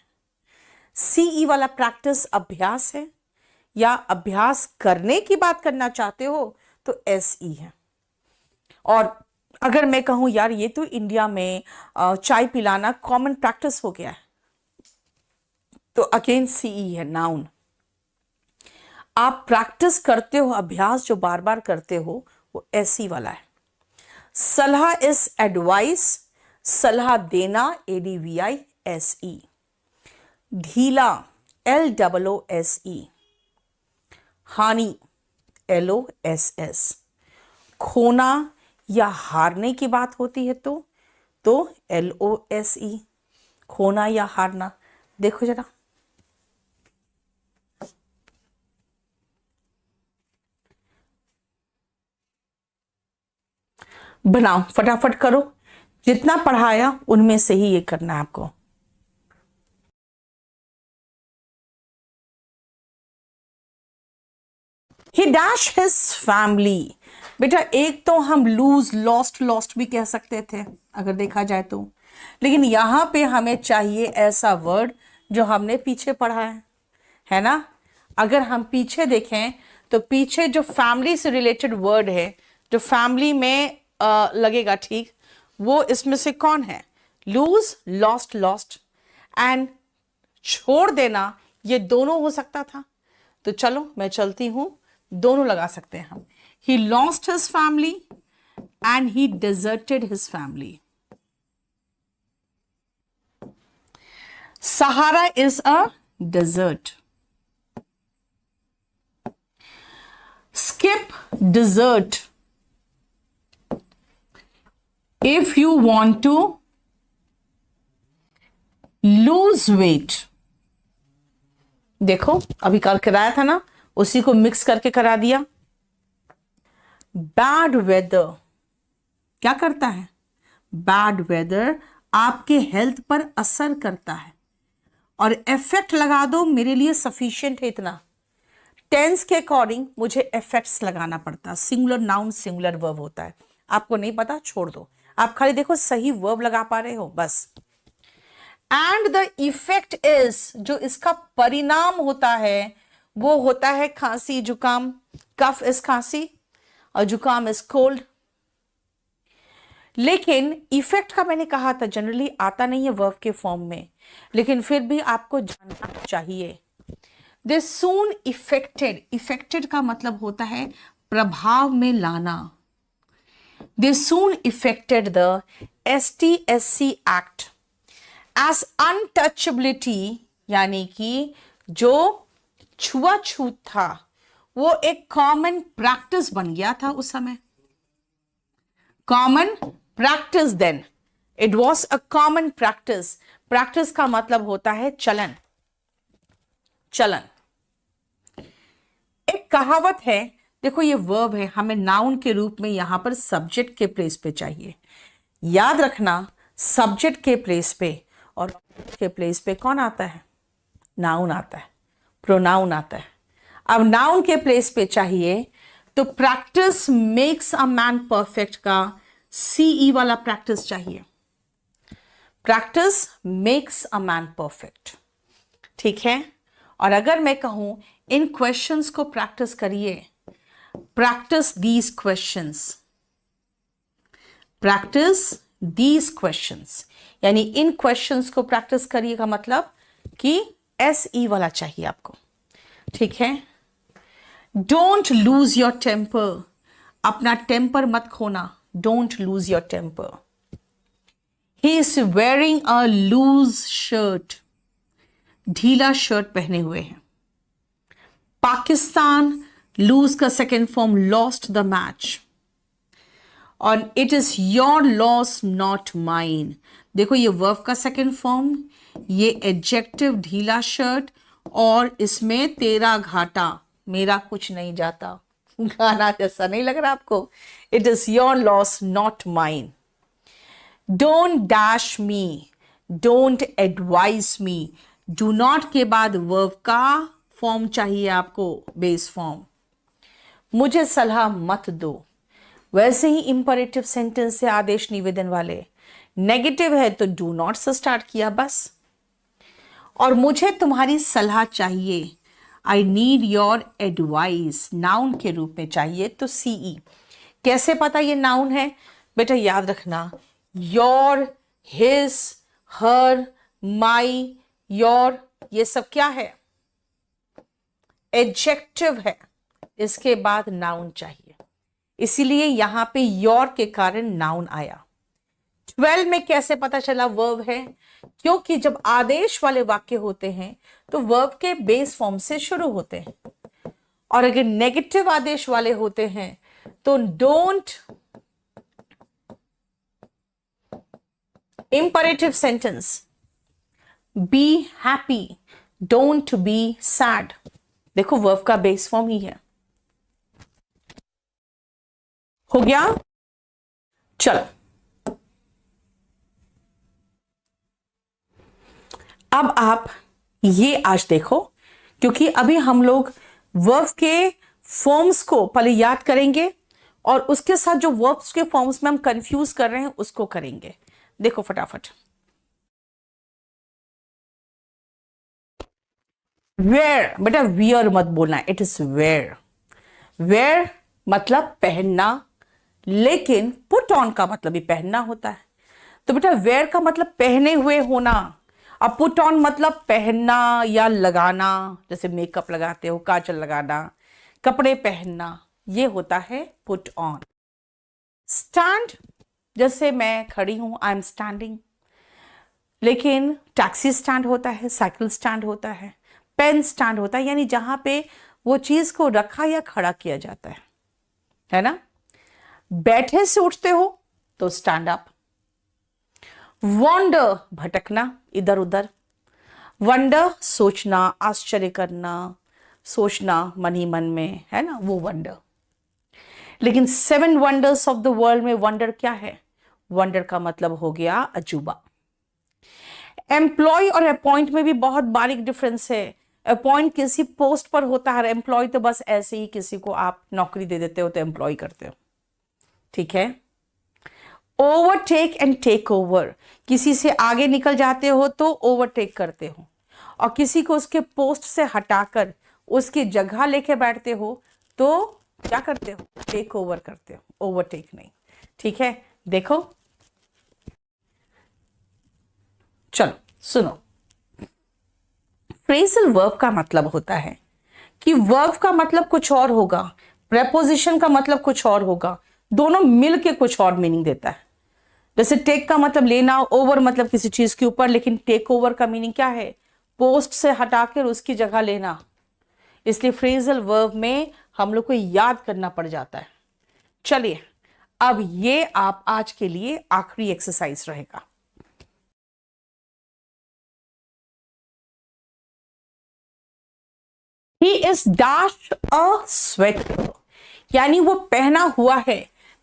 सीई वाला प्रैक्टिस अभ्यास है, या अभ्यास करने की बात करना चाहते हो तो एसई है। और अगर मैं कहूं यार ये तो इंडिया में चाय पिलाना कॉमन प्रैक्टिस हो गया है, तो अगेन सीई है, नाउन। आप प्रैक्टिस करते हो, अभ्यास जो बार बार करते हो वो एसई वाला है। सलाह इज एडवाइस, सलाह देना, एडीवीआई एसई। ढीला, LOOSE। हानि, LOSS। खोना या हारने की बात होती है तो LOSE, खोना या हारना। देखो जरा, बनाओ, फटाफट करो, जितना पढ़ाया उनमें से ही ये करना है आपको। He dashed his family। बेटा एक तो हम लूज, लॉस्ट भी कह सकते थे अगर देखा जाए तो, लेकिन यहां पे हमें चाहिए ऐसा वर्ड जो हमने पीछे पढ़ा है ना। अगर हम पीछे देखें तो पीछे जो फैमिली से रिलेटेड वर्ड है, जो फैमिली में लगेगा, ठीक, वो इसमें से कौन है? लूज, लॉस्ट एंड छोड़ देना, ये दोनों हो सकता था। तो चलो मैं चलती हूं, दोनों लगा सकते हैं हम। He lost his family and he deserted his family. Sahara is a desert. Skip dessert if you want to lose weight। देखो अभी कल कराया था ना, उसी को मिक्स करके करा दिया। बैड वेदर क्या करता है? बैड वेदर आपके हेल्थ पर असर करता है, और इफेक्ट लगा दो, मेरे लिए सफिशिएंट है इतना। टेंस के अकॉर्डिंग मुझे इफेक्ट्स लगाना पड़ता। सिंगुलर नाउन सिंगुलर वर्ब होता है, आपको नहीं पता छोड़ दो, आप खाली देखो सही वर्ब लगा पा रहे हो बस। एंड द इफेक्ट इज, जो इसका परिणाम होता है वो होता है खांसी जुकाम। कफ इज खांसी और जुकाम इज कोल्ड। लेकिन इफेक्ट का मैंने कहा था जनरली आता नहीं है वर्ब के फॉर्म में, लेकिन फिर भी आपको जानना चाहिए। दे सून इफेक्टेड, इफेक्टेड का मतलब होता है प्रभाव में लाना। They soon effected the STSC act as untouchability, यानी कि जो छुआछूत था वो एक कॉमन प्रैक्टिस बन गया था उस समय। Common practice, then it was a common practice. Practice का मतलब होता है चलन, चलन। एक कहावत है, देखो ये वर्ब है, हमें नाउन के रूप में यहां पर सब्जेक्ट के प्लेस पे चाहिए। याद रखना सब्जेक्ट के प्लेस पे और के प्लेस पे कौन आता है? नाउन आता है, प्रोनाउन आता है। अब नाउन के प्लेस पे चाहिए तो practice makes a man perfect का सीई वाला प्रैक्टिस चाहिए। Practice makes a man perfect, ठीक है। और अगर मैं कहूं इन क्वेश्चंस को प्रैक्टिस करिए, practice these questions, practice these questions, यानी इन क्वेश्चंस को प्रैक्टिस करिए का मतलब कि SE वाला चाहिए आपको, ठीक है। डोंट लूज योर टेम्पर, अपना टेम्पर मत खोना, don't lose your temper. He is wearing a loose shirt, ढीला शर्ट पहने हुए हैं। पाकिस्तान, लूज का second form lost the match. और it is your loss not mine, देखो ये वर्ब का सेकेंड फॉर्म, ये एडजेक्टिव ढीला शर्ट, और इसमें तेरा घाटा मेरा कुछ नहीं जाता। गाना जैसा नहीं लग रहा आपको? It is your loss not mine. Don't dash me, don't advice me, do not के बाद वर्ब का फॉर्म चाहिए आपको, बेस फॉर्म। मुझे सलाह मत दो, वैसे ही इंपरेटिव सेंटेंस से आदेश निवेदन वाले। नेगेटिव है तो डू नॉट से स्टार्ट किया बस। और मुझे तुम्हारी सलाह चाहिए, I need your advice, noun के रूप में चाहिए तो सीई। कैसे पता ये नाउन है? बेटा याद रखना, your, his, her, my, your, ये सब क्या है? एडजेक्टिव है, इसके बाद नाउन चाहिए, इसीलिए यहां पे योर के कारण नाउन आया। 12 में कैसे पता चला वर्ब है? क्योंकि जब आदेश वाले वाक्य होते हैं तो वर्ब के बेस फॉर्म से शुरू होते हैं, और अगर नेगेटिव आदेश वाले होते हैं तो don't, imperative sentence, be happy, don't be sad. देखो वर्ब का बेस फॉर्म ही है। हो गया? चलो अब आप ये आज देखो, क्योंकि अभी हम लोग वर्ब के फॉर्म्स को पहले याद करेंगे और उसके साथ जो वर्ब्स के फॉर्म्स में हम कंफ्यूज कर रहे हैं उसको करेंगे। देखो फटाफट, वेयर, बेटा वियर मत बोलना, इट इज वेयर। वेयर मतलब पहनना, लेकिन पुट ऑन का मतलब भी पहनना होता है। तो बेटा वेयर का मतलब पहने हुए होना, अब पुट ऑन मतलब पहनना या लगाना, जैसे मेकअप लगाते हो, काजल लगाना, कपड़े पहनना, ये होता है पुट ऑन। स्टैंड, जैसे मैं खड़ी हूं, आई एम स्टैंडिंग, लेकिन टैक्सी स्टैंड होता है, साइकिल स्टैंड होता है, पेन स्टैंड होता है, यानी जहां पे वो चीज को रखा या खड़ा किया जाता है ना। बैठे से उठते हो तो स्टैंड अप। वॉन्डर भटकना, इधर उधर। वंडर सोचना, आश्चर्य करना, सोचना मन ही मन में, है ना, वो वंडर। लेकिन 7 वंडर्स ऑफ द वर्ल्ड में वंडर क्या है? वंडर का मतलब हो गया अजूबा। एम्प्लॉय और अपॉइंट में भी बहुत बारीक डिफरेंस है। अपॉइंट किसी पोस्ट पर होता है, एम्प्लॉय तो बस ऐसे ही किसी को आप नौकरी दे देते हो तो एम्प्लॉय करते हो, ठीक है। ओवरटेक एंड टेक ओवर, किसी से आगे निकल जाते हो तो ओवरटेक करते हो, और किसी को उसके पोस्ट से हटाकर उसकी जगह लेके बैठते हो तो क्या करते हो? टेक ओवर करते हो, ओवरटेक नहीं, ठीक है। देखो चलो सुनो, फ्रेजल वर्ब का मतलब होता है कि वर्ब का मतलब कुछ और होगा, प्रेपोजिशन का मतलब कुछ और होगा, दोनों मिलके कुछ और मीनिंग देता है। जैसे टेक का मतलब लेना, ओवर मतलब किसी चीज के ऊपर, लेकिन टेक ओवर का मीनिंग क्या है? पोस्ट से हटाकर उसकी जगह लेना। इसलिए फ्रेजल वर्ब में हम लोग को याद करना पड़ जाता है। चलिए अब ये आप आज के लिए आखिरी एक्सरसाइज रहेगा। He is dash a sweater, यानी वो पहना हुआ है।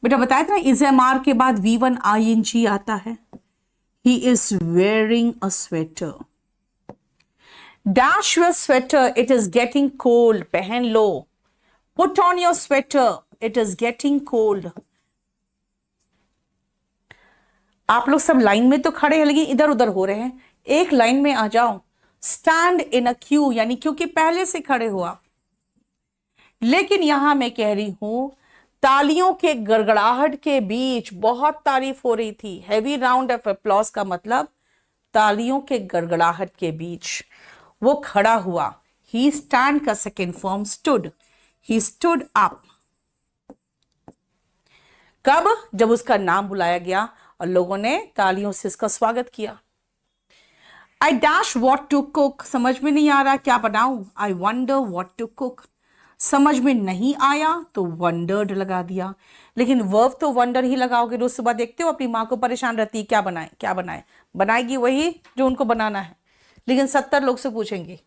बेटा बताया था ना, इज एम आर के बाद V1 ING आता है। He is wearing a sweater. Dash your sweater, it is getting cold, पहन लो। Put on your sweater, it is getting cold. आप लोग सब लाइन में तो खड़े हैं लेकिन इधर उधर हो रहे हैं, एक लाइन में आ जाओ। स्टैंड इन अ क्यू, यानी क्योंकि पहले से खड़े हो आप। लेकिन यहां मैं कह रही हूं, तालियों के गड़गड़ाहट के बीच बहुत तारीफ हो रही थी। हैवी राउंड ऑफ अप्लॉज का मतलब तालियों के गड़गड़ाहट के बीच वो खड़ा हुआ। ही स्टैंड का second form stood, he stood up. कब? जब उसका नाम बुलाया गया और लोगों ने तालियों से इसका स्वागत किया। I dash what to cook, समझ में नहीं आ रहा क्या बनाऊं। I wonder what to cook, समझ में नहीं आया तो वंडर्ड लगा दिया। लेकिन वर्ब तो वंडर ही लगाओगे। रोज सुबह देखते हो अपनी माँ को परेशान रहती है, क्या बनाए क्या बनाए, बनाएगी वही जो उनको बनाना है, लेकिन 70 लोग से पूछेंगी।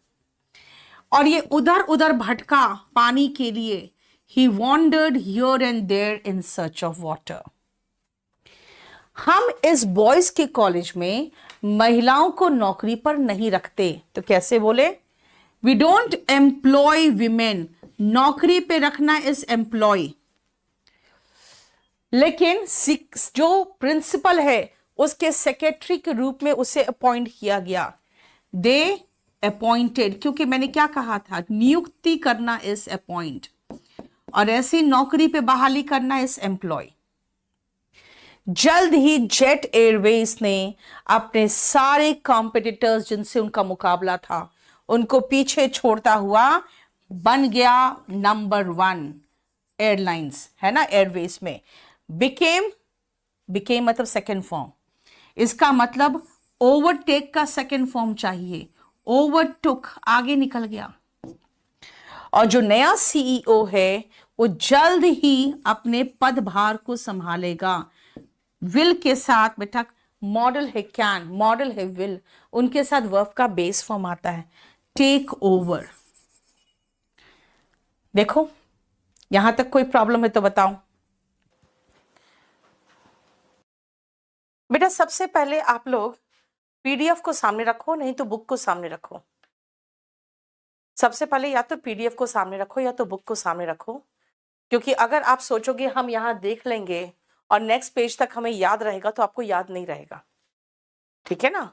और ये उधर उधर भटका पानी के लिए। He wandered here and there in search of water. हम इस बॉयज के कॉलेज में महिलाओं को नौकरी पर नहीं रखते, तो कैसे बोले? वी डोंट एम्प्लॉय विमेन, नौकरी पे रखना इज एम्प्लॉय। लेकिन जो प्रिंसिपल है उसके सेक्रेटरी के रूप में उसे अपॉइंट किया गया। दे अपॉइंटेड, क्योंकि मैंने क्या कहा था, नियुक्ति करना इज अपॉइंट, और ऐसी नौकरी पे बहाली करना इज एम्प्लॉय। जल्द ही जेट एयरवेज ने अपने सारे कॉम्पिटिटर्स जिनसे उनका मुकाबला था उनको पीछे छोड़ता हुआ बन गया नंबर 1 एयरलाइंस, है ना, एयरवेज में। बिकेम मतलब सेकेंड फॉर्म, इसका मतलब ओवरटेक का सेकेंड फॉर्म चाहिए, ओवरटुक, आगे निकल गया। और जो नया सीईओ है वो जल्द ही अपने पदभार को संभालेगा। विल के साथ बेटा मॉडल है कैन, मॉडल है विल, उनके साथ वर्ब का बेस फॉर्म आता है टेक ओवर। देखो यहां तक कोई प्रॉब्लम है तो बताओ। बेटा सबसे पहले आप लोग पीडीएफ को सामने रखो, नहीं तो बुक को सामने रखो। सबसे पहले या तो पीडीएफ को सामने रखो या तो बुक को सामने रखो, क्योंकि अगर आप सोचोगे हम यहां देख लेंगे और नेक्स्ट पेज तक हमें याद रहेगा तो आपको याद नहीं रहेगा, ठीक है ना।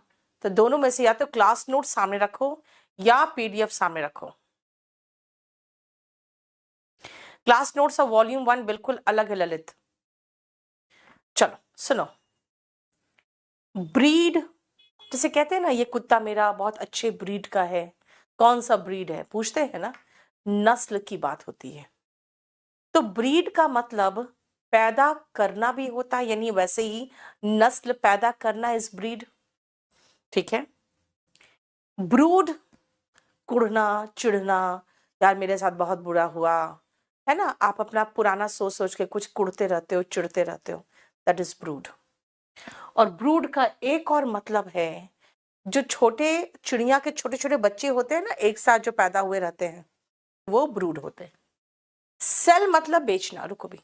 तो दोनों में से या तो क्लास नोट सामने रखो या पीडीएफ सामने रखो। क्लास नोट्स और वॉल्यूम 1 बिल्कुल अलग है ललित। चलो सुनो, ब्रीड, जैसे कहते हैं ना ये कुत्ता मेरा बहुत अच्छे ब्रीड का है, कौन सा ब्रीड है पूछते हैं ना, नस्ल की बात होती है। तो ब्रीड का मतलब पैदा करना भी होता है, यानी वैसे ही नस्ल पैदा करना इस ब्रीड, ठीक है। ब्रूड, कुड़ना चिढ़ना, यार मेरे साथ बहुत बुरा हुआ, है ना, आप अपना पुराना सोच सोच के कुछ कुड़ते रहते हो, चिढ़ते रहते हो, दैट इज ब्रूड। और ब्रूड का एक और मतलब है, जो छोटे चिड़िया के छोटे छोटे बच्चे होते हैं ना एक साथ जो पैदा हुए रहते हैं, वो ब्रूड होते हैं। सेल मतलब बेचना, रुको भी,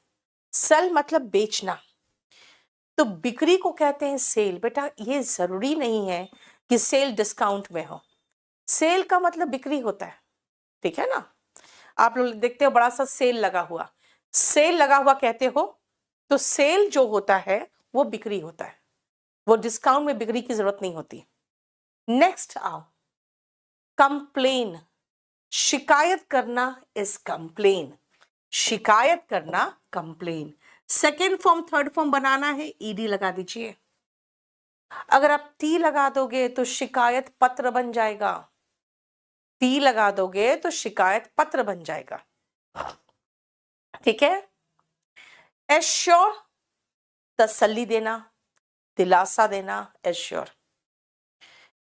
सेल मतलब बेचना, तो बिक्री को कहते हैं सेल। बेटा ये जरूरी नहीं है कि सेल डिस्काउंट में हो, सेल का मतलब बिक्री होता है, ठीक है ना। आप लोग देखते हो बड़ा सा सेल लगा हुआ, सेल लगा हुआ कहते हो, तो सेल जो होता है वो बिक्री होता है, वो डिस्काउंट में बिक्री की जरूरत नहीं होती। नेक्स्ट आओ, कंप्लेन, शिकायत करना इज कंप्लेन, शिकायत करना complain. Second form third form बनाना है, ईडी लगा दीजिए। अगर आप टी लगा दोगे तो शिकायत पत्र बन जाएगा, टी लगा दोगे तो शिकायत पत्र बन जाएगा, ठीक है। एश्योर, तसल्ली देना, दिलासा देना, एश्योर।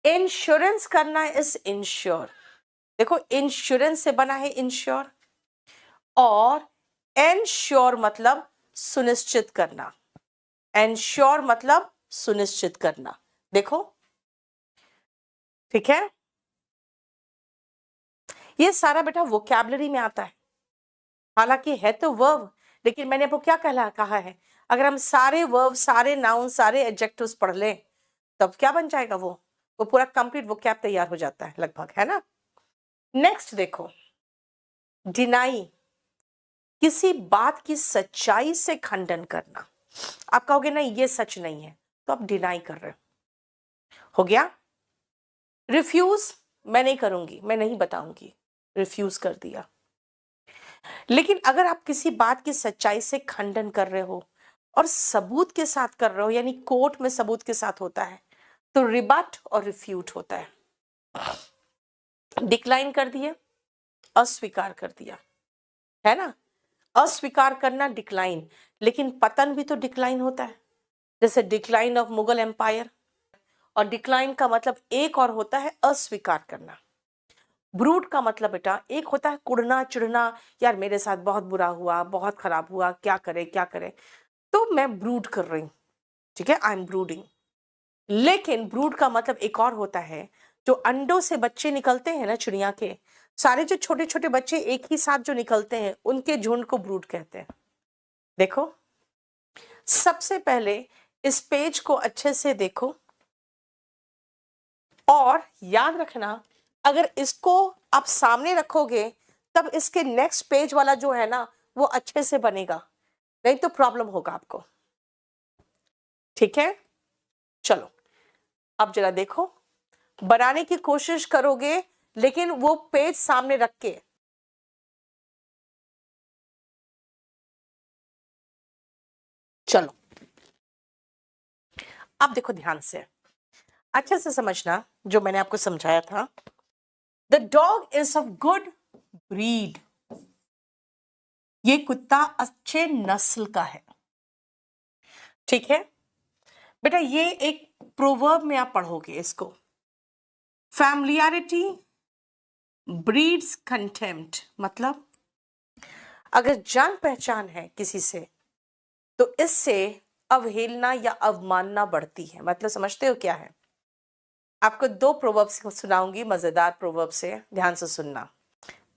इंश्योरेंस करना इज इंश्योर, देखो इंश्योरेंस से बना है इंश्योर, और एनश्योर मतलब सुनिश्चित करना, एनश्योर मतलब सुनिश्चित करना, देखो ठीक है। ये सारा बेटा वोकैबुलरी में आता है, हालांकि है तो वर्ब, लेकिन मैंने आपको क्या कहा है, अगर हम सारे वर्ब, सारे नाउन, सारे एडजेक्टिव्स पढ़ लें तब क्या बन जाएगा, वो पूरा कंप्लीट वोकैब तैयार हो जाता है लगभग, है ना। नेक्स्ट देखो, डिनाई, किसी बात की सच्चाई से खंडन करना। आप कहोगे नहीं ये सच नहीं है, तो आप डिनाई कर रहे हो गया। रिफ्यूज, मैं नहीं करूंगी, मैं नहीं बताऊंगी, रिफ्यूज कर दिया। लेकिन अगर आप किसी बात की सच्चाई से खंडन कर रहे हो और सबूत के साथ कर रहे हो, यानी कोर्ट में सबूत के साथ होता है, तो रिबट और रिफ्यूट होता है। डिक्लाइन कर दिया, अस्वीकार कर दिया, है ना। अस्वीकार करना डिक्लाइन, लेकिन पतन भी तो डिक्लाइन होता है, जैसे डिक्लाइन ऑफ मुगल एम्पायर। और डिक्लाइन का मतलब एक और होता है अस्वीकार करना। ब्रूड का मतलब बेटा एक होता है कुड़ना चिढ़ना, यार मेरे साथ बहुत बुरा हुआ, बहुत खराब हुआ, क्या करे क्या करे, तो मैं ब्रूड कर रही हूं, ठीक है, आई एम ब्रूडिंग। लेकिन ब्रूड का मतलब एक और होता है, जो अंडों से बच्चे निकलते हैं ना चिड़िया के, सारे जो छोटे छोटे बच्चे एक ही साथ जो निकलते हैं उनके झुंड को ब्रूड कहते हैं। देखो सबसे पहले इस पेज को अच्छे से देखो और याद रखना, अगर इसको आप सामने रखोगे तब इसके नेक्स्ट पेज वाला जो है ना वो अच्छे से बनेगा, नहीं तो प्रॉब्लम होगा आपको, ठीक है। चलो अब जरा देखो, बनाने की कोशिश करोगे, लेकिन वो पेज सामने रख के। चलो अब देखो ध्यान से, अच्छे से समझना जो मैंने आपको समझाया था। The dog is of good breed, ये कुत्ता अच्छे नस्ल का है, ठीक है बेटा। ये एक प्रोवर्ब में आप पढ़ोगे इसको, फैमिलियरिटी ब्रीड्स कंटेम्प्ट, मतलब अगर जान पहचान है किसी से तो इससे अवहेलना या अवमानना बढ़ती है। मतलब समझते हो क्या है? आपको दो प्रोवर्ब्स सुनाऊंगी, मजेदार प्रोवर्ब से, ध्यान से सुनना।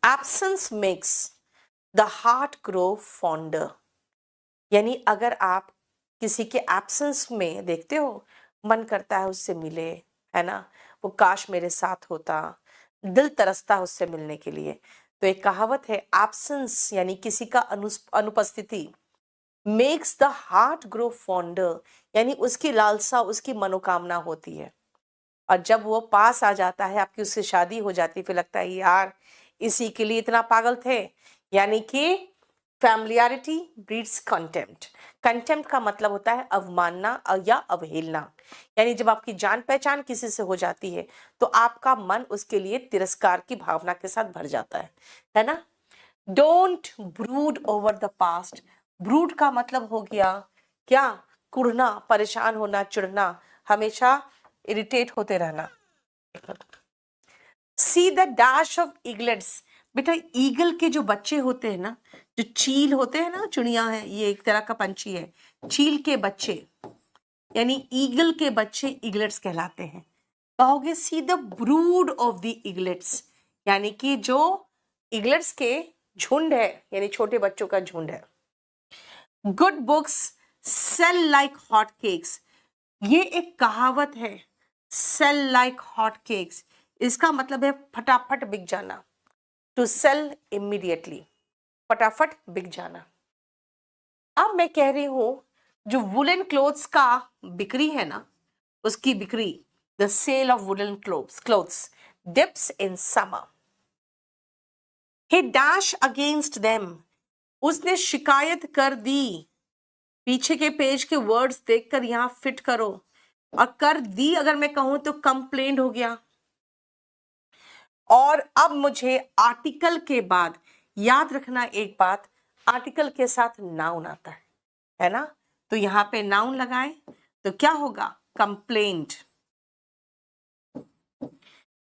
Absence makes the heart grow fonder, यानी अगर आप किसी के एब्सेंस में देखते हो, मन करता है उससे मिले, है ना, वो काश मेरे साथ होता, दिल तरसता है उससे मिलने के लिए। तो एक कहावत है, एब्सेंस यानी किसी का अनुपस्थिति, makes the heart grow fonder, यानी उसकी लालसा, उसकी मनोकामना होती है। और जब वो पास आ जाता है, आपकी उससे शादी हो जाती है, फिर लगता है यार इसी के लिए इतना पागल थे। यानी कि फैमिलियरिटी ब्रीड्स कंटेम्प्ट। कंटेम्प्ट का मतलब होता है अवमानना या अवहेलना, यानी जब आपकी जान पहचान किसी से हो जाती है तो आपका मन उसके लिए तिरस्कार की भावना के साथ भर जाता है ना। Don't brood over the past, brood का मतलब हो गया क्या, कुढ़ना, परेशान होना, चिढ़ना, हमेशा इरिटेट होते रहना। सी द डैश ऑफ ईगलेट्स, बेटा ईगल के जो बच्चे होते हैं ना, जो चील होते हैं ना, चुड़िया है, ये एक तरह का पंछी है, चील के बच्चे यानी ईगल के बच्चे ईगलेट्स कहलाते हैं। कहोगे see the brood of the eaglets, यानी कि जो ईगलेट्स के झुंड है, यानी छोटे बच्चों का झुंड है। Good books sell like hot cakes, ये एक कहावत है, सेल लाइक हॉट केक्स, इसका मतलब है फटाफट बिक जाना, टू सेल इमीडिएटली, फटाफट बिक जाना। अब मैं कह रही हूं जो वुलन क्लोथ्स का बिक्री है ना, उसकी बिक्री, the sale of woollen clothes dips in summer. He dash against them, उसने शिकायत कर दी। पीछे के पेज के वर्ड्स देखकर यहां फिट करो, और कर दी अगर मैं कहूं तो कंप्लेंट हो गया। और अब मुझे आर्टिकल के बाद याद रखना एक बात, आर्टिकल के साथ नाउन आता है ना, तो यहां पे नाउन लगाए तो क्या होगा, कंप्लेंट,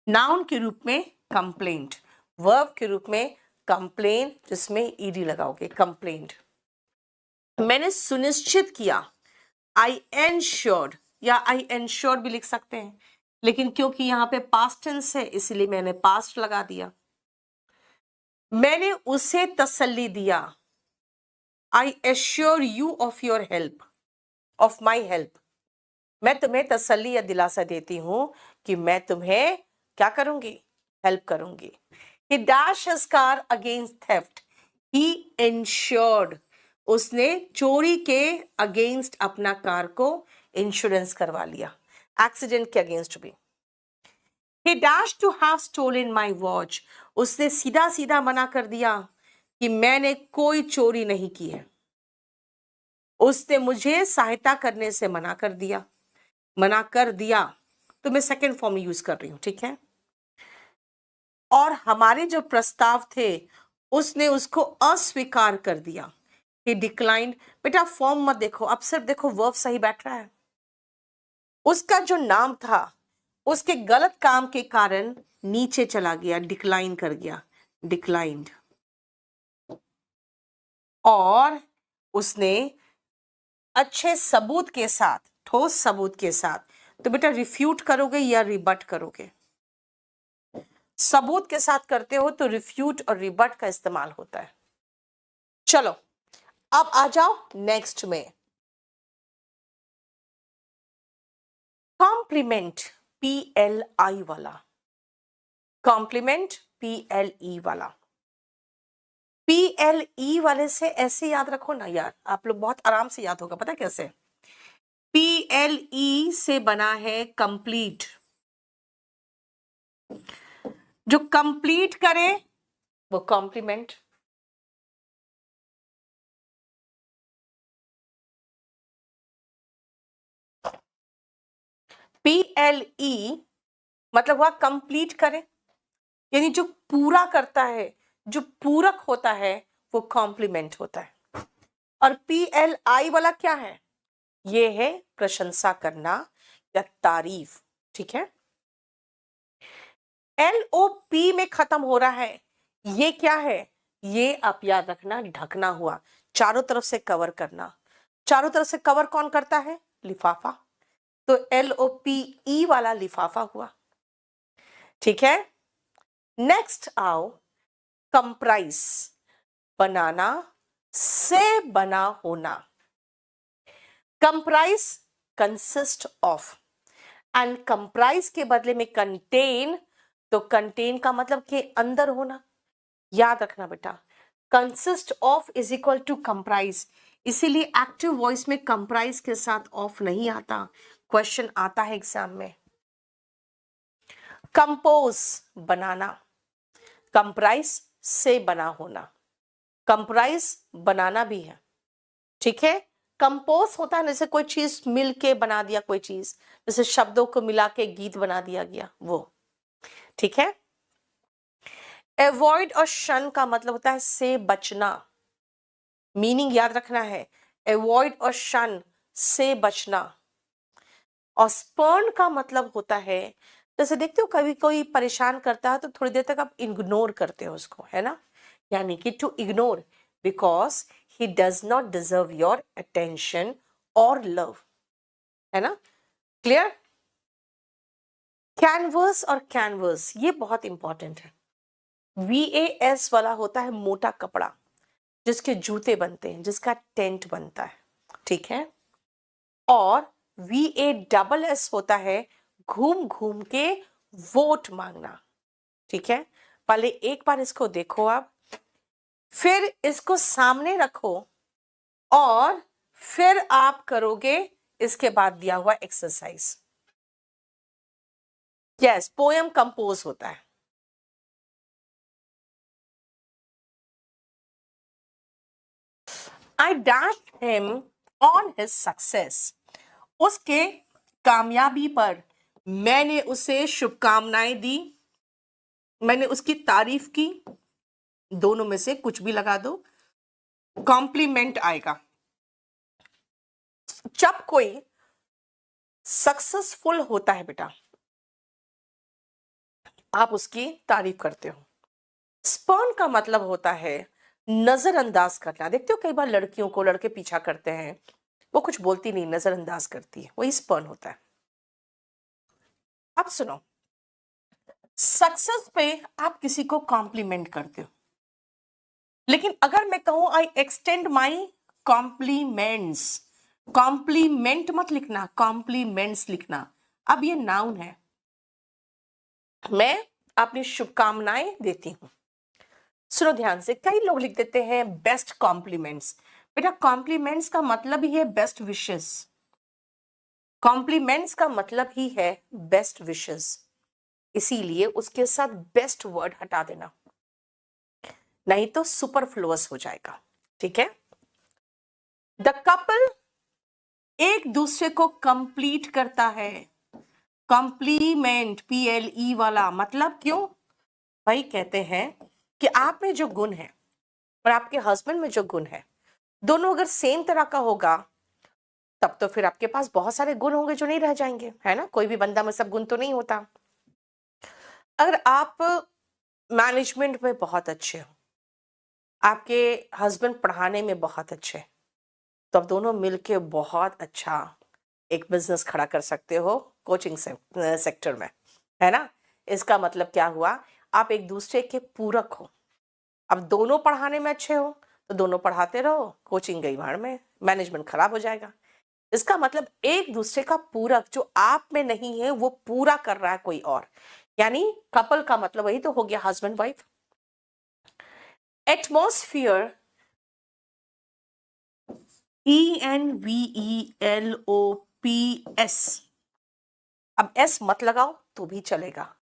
नाउन के रूप में कंप्लेंट, वर्ब के रूप में कंप्लेन, जिसमें ईडी लगाओगे, कंप्लेंट। मैंने सुनिश्चित किया, आई एनश्योर्ड, या आई एनश्योर्ड भी लिख सकते हैं, लेकिन क्योंकि यहां पे पास्ट टेंस है इसलिए मैंने पास्ट लगा दिया। मैंने उसे तसल्ली दिया, I assure you of your help, of my help, मैं तुम्हें तसल्ली या दिलासा देती हूं कि मैं तुम्हें क्या करूंगी, हेल्प करूंगी। ही dash his car against theft, ही इंश्योर्ड, उसने चोरी के अगेंस्ट अपना कार को इंश्योरेंस करवा लिया, एक्सीडेंट के अगेंस्ट भी। He dashed to have stolen my watch, उसने सीधा सीधा मना कर दिया कि मैंने कोई चोरी नहीं की है, उसने मुझे सहायता करने से मना कर दिया, मना कर दिया, तो मैं सेकंड फॉर्म यूज कर रही हूं, ठीक है। और हमारे जो प्रस्ताव थे उसने उसको अस्वीकार कर दिया, he declined। बेटा फॉर्म मत देखो, अब सिर्फ देखो वर्ब सही बैठ रहा है। उसका जो नाम था उसके गलत काम के कारण नीचे चला गया, डिक्लाइन कर गया, डिक्लाइंड। और उसने अच्छे सबूत के साथ, ठोस सबूत के साथ, तो बेटा रिफ्यूट करोगे या रिबट करोगे, सबूत के साथ करते हो तो रिफ्यूट और रिबट का इस्तेमाल होता है। चलो अब आ जाओ नेक्स्ट में, कॉम्प्लीमेंट, PLI वाला, कॉम्प्लीमेंट PLE वाला। PLE वाले से ऐसे याद रखो ना यार, आप लोग बहुत आराम से याद होगा, पता कैसे, PLE से बना है कंप्लीट, जो कंप्लीट करे वो कॉम्प्लीमेंट। PLE मतलब हुआ कंप्लीट करे, यानी जो पूरा करता है, जो पूरक होता है वो कॉम्प्लीमेंट होता है। और PLI वाला क्या है? ये है प्रशंसा करना या तारीफ, ठीक है। LOP में खत्म हो रहा है, ये क्या है? ये आप याद रखना, ढकना हुआ, चारों तरफ से कवर करना। चारों तरफ से कवर कौन करता है? लिफाफा। तो LOPE वाला लिफाफा हुआ, ठीक है। नेक्स्ट आओ, कंप्राइज, बनाना से बना होना। Comprise consist of, and comprise के बदले में कंटेन, तो कंटेन का मतलब के अंदर होना। याद रखना बेटा, consist of is equal to comprise, इसीलिए एक्टिव वॉइस में कंप्राइज के साथ ऑफ नहीं आता, क्वेश्चन आता है एग्जाम में। कंपोज बनाना, कंप्राइज से बना होना, कंप्राइज बनाना भी है, ठीक है। कंपोज होता है जैसे कोई चीज मिल के बना दिया, कोई चीज जैसे शब्दों को मिला के गीत बना दिया गया, वो, ठीक है। अवॉइड और शन का मतलब होता है से बचना, मीनिंग याद रखना है, अवॉइड और शन से बचना। और स्पर्न का मतलब होता है, जैसे देखते हो कभी कोई परेशान करता है तो थोड़ी देर तक आप इग्नोर करते हो उसको, है ना, यानी कि to ignore because he does not deserve your attention और लव, है ना, क्लियर। कैनवस और कैनवस ये बहुत इंपॉर्टेंट है। VAS वाला होता है मोटा कपड़ा, जिसके जूते बनते हैं, जिसका टेंट बनता है, ठीक है। और VASS होता है घूम घूम के वोट मांगना, ठीक है। पहले एक बार इसको देखो आप, फिर इसको सामने रखो और फिर आप करोगे इसके बाद दिया हुआ एक्सरसाइज। यस, पोएम कंपोज होता है। I dashed him on his success. उसके कामयाबी पर मैंने उसे शुभकामनाएं दी, मैंने उसकी तारीफ की, दोनों में से कुछ भी लगा दो, कॉम्प्लीमेंट आएगा। जब कोई सक्सेसफुल होता है बेटा, आप उसकी तारीफ करते हो। स्पर्न का मतलब होता है नजरअंदाज करना। देखते हो कई बार लड़कियों को लड़के पीछा करते हैं, वो कुछ बोलती नहीं, नजरअंदाज करती है, वही स्पर्न होता है। अब सुनो, सक्सेस पे आप किसी को कॉम्प्लीमेंट करते हो, लेकिन अगर मैं कहूं I extend my compliments, compliment मत लिखना, कॉम्प्लीमेंट्स लिखना। अब ये नाउन है, मैं अपनी शुभकामनाएं देती हूं। सुनो ध्यान से, कई लोग लिख देते हैं बेस्ट कॉम्प्लीमेंट्स। बेटा कॉम्प्लीमेंट्स का मतलब ही है बेस्ट विशेस, कॉम्प्लीमेंट्स का मतलब ही है बेस्ट विशेस, इसीलिए उसके साथ बेस्ट वर्ड हटा देना, नहीं तो सुपरफ्लुअस हो जाएगा, ठीक है। द कपल एक दूसरे को कंप्लीट करता है, कॉम्प्लीमेंट PLE वाला मतलब क्यों भाई, कहते हैं कि आप में जो गुण है और आपके हस्बैंड में जो गुण है, दोनों अगर सेम तरह का होगा तब तो फिर आपके पास बहुत सारे गुण होंगे जो नहीं रह जाएंगे, है ना, कोई भी बंदा में सब गुण तो नहीं होता। अगर आप मैनेजमेंट में बहुत अच्छे हो, आपके हस्बैंड पढ़ाने में बहुत अच्छे, तो आप दोनों मिलके बहुत अच्छा एक बिजनेस खड़ा कर सकते हो कोचिंग सेक्टर में, है ना। इसका मतलब क्या हुआ, आप एक दूसरे के पूरक हो। अब दोनों पढ़ाने में अच्छे हो तो दोनों पढ़ाते रहो, कोचिंग गई भाड़ में, मैनेजमेंट खराब हो जाएगा। इसका मतलब एक दूसरे का पूरक, जो आप में नहीं है वो पूरा कर रहा है कोई और, यानी कपल का मतलब वही तो हो गया हस्बैंड वाइफ। एटमॉस्फियर, ENVELOPS, अब S मत लगाओ तो भी चलेगा,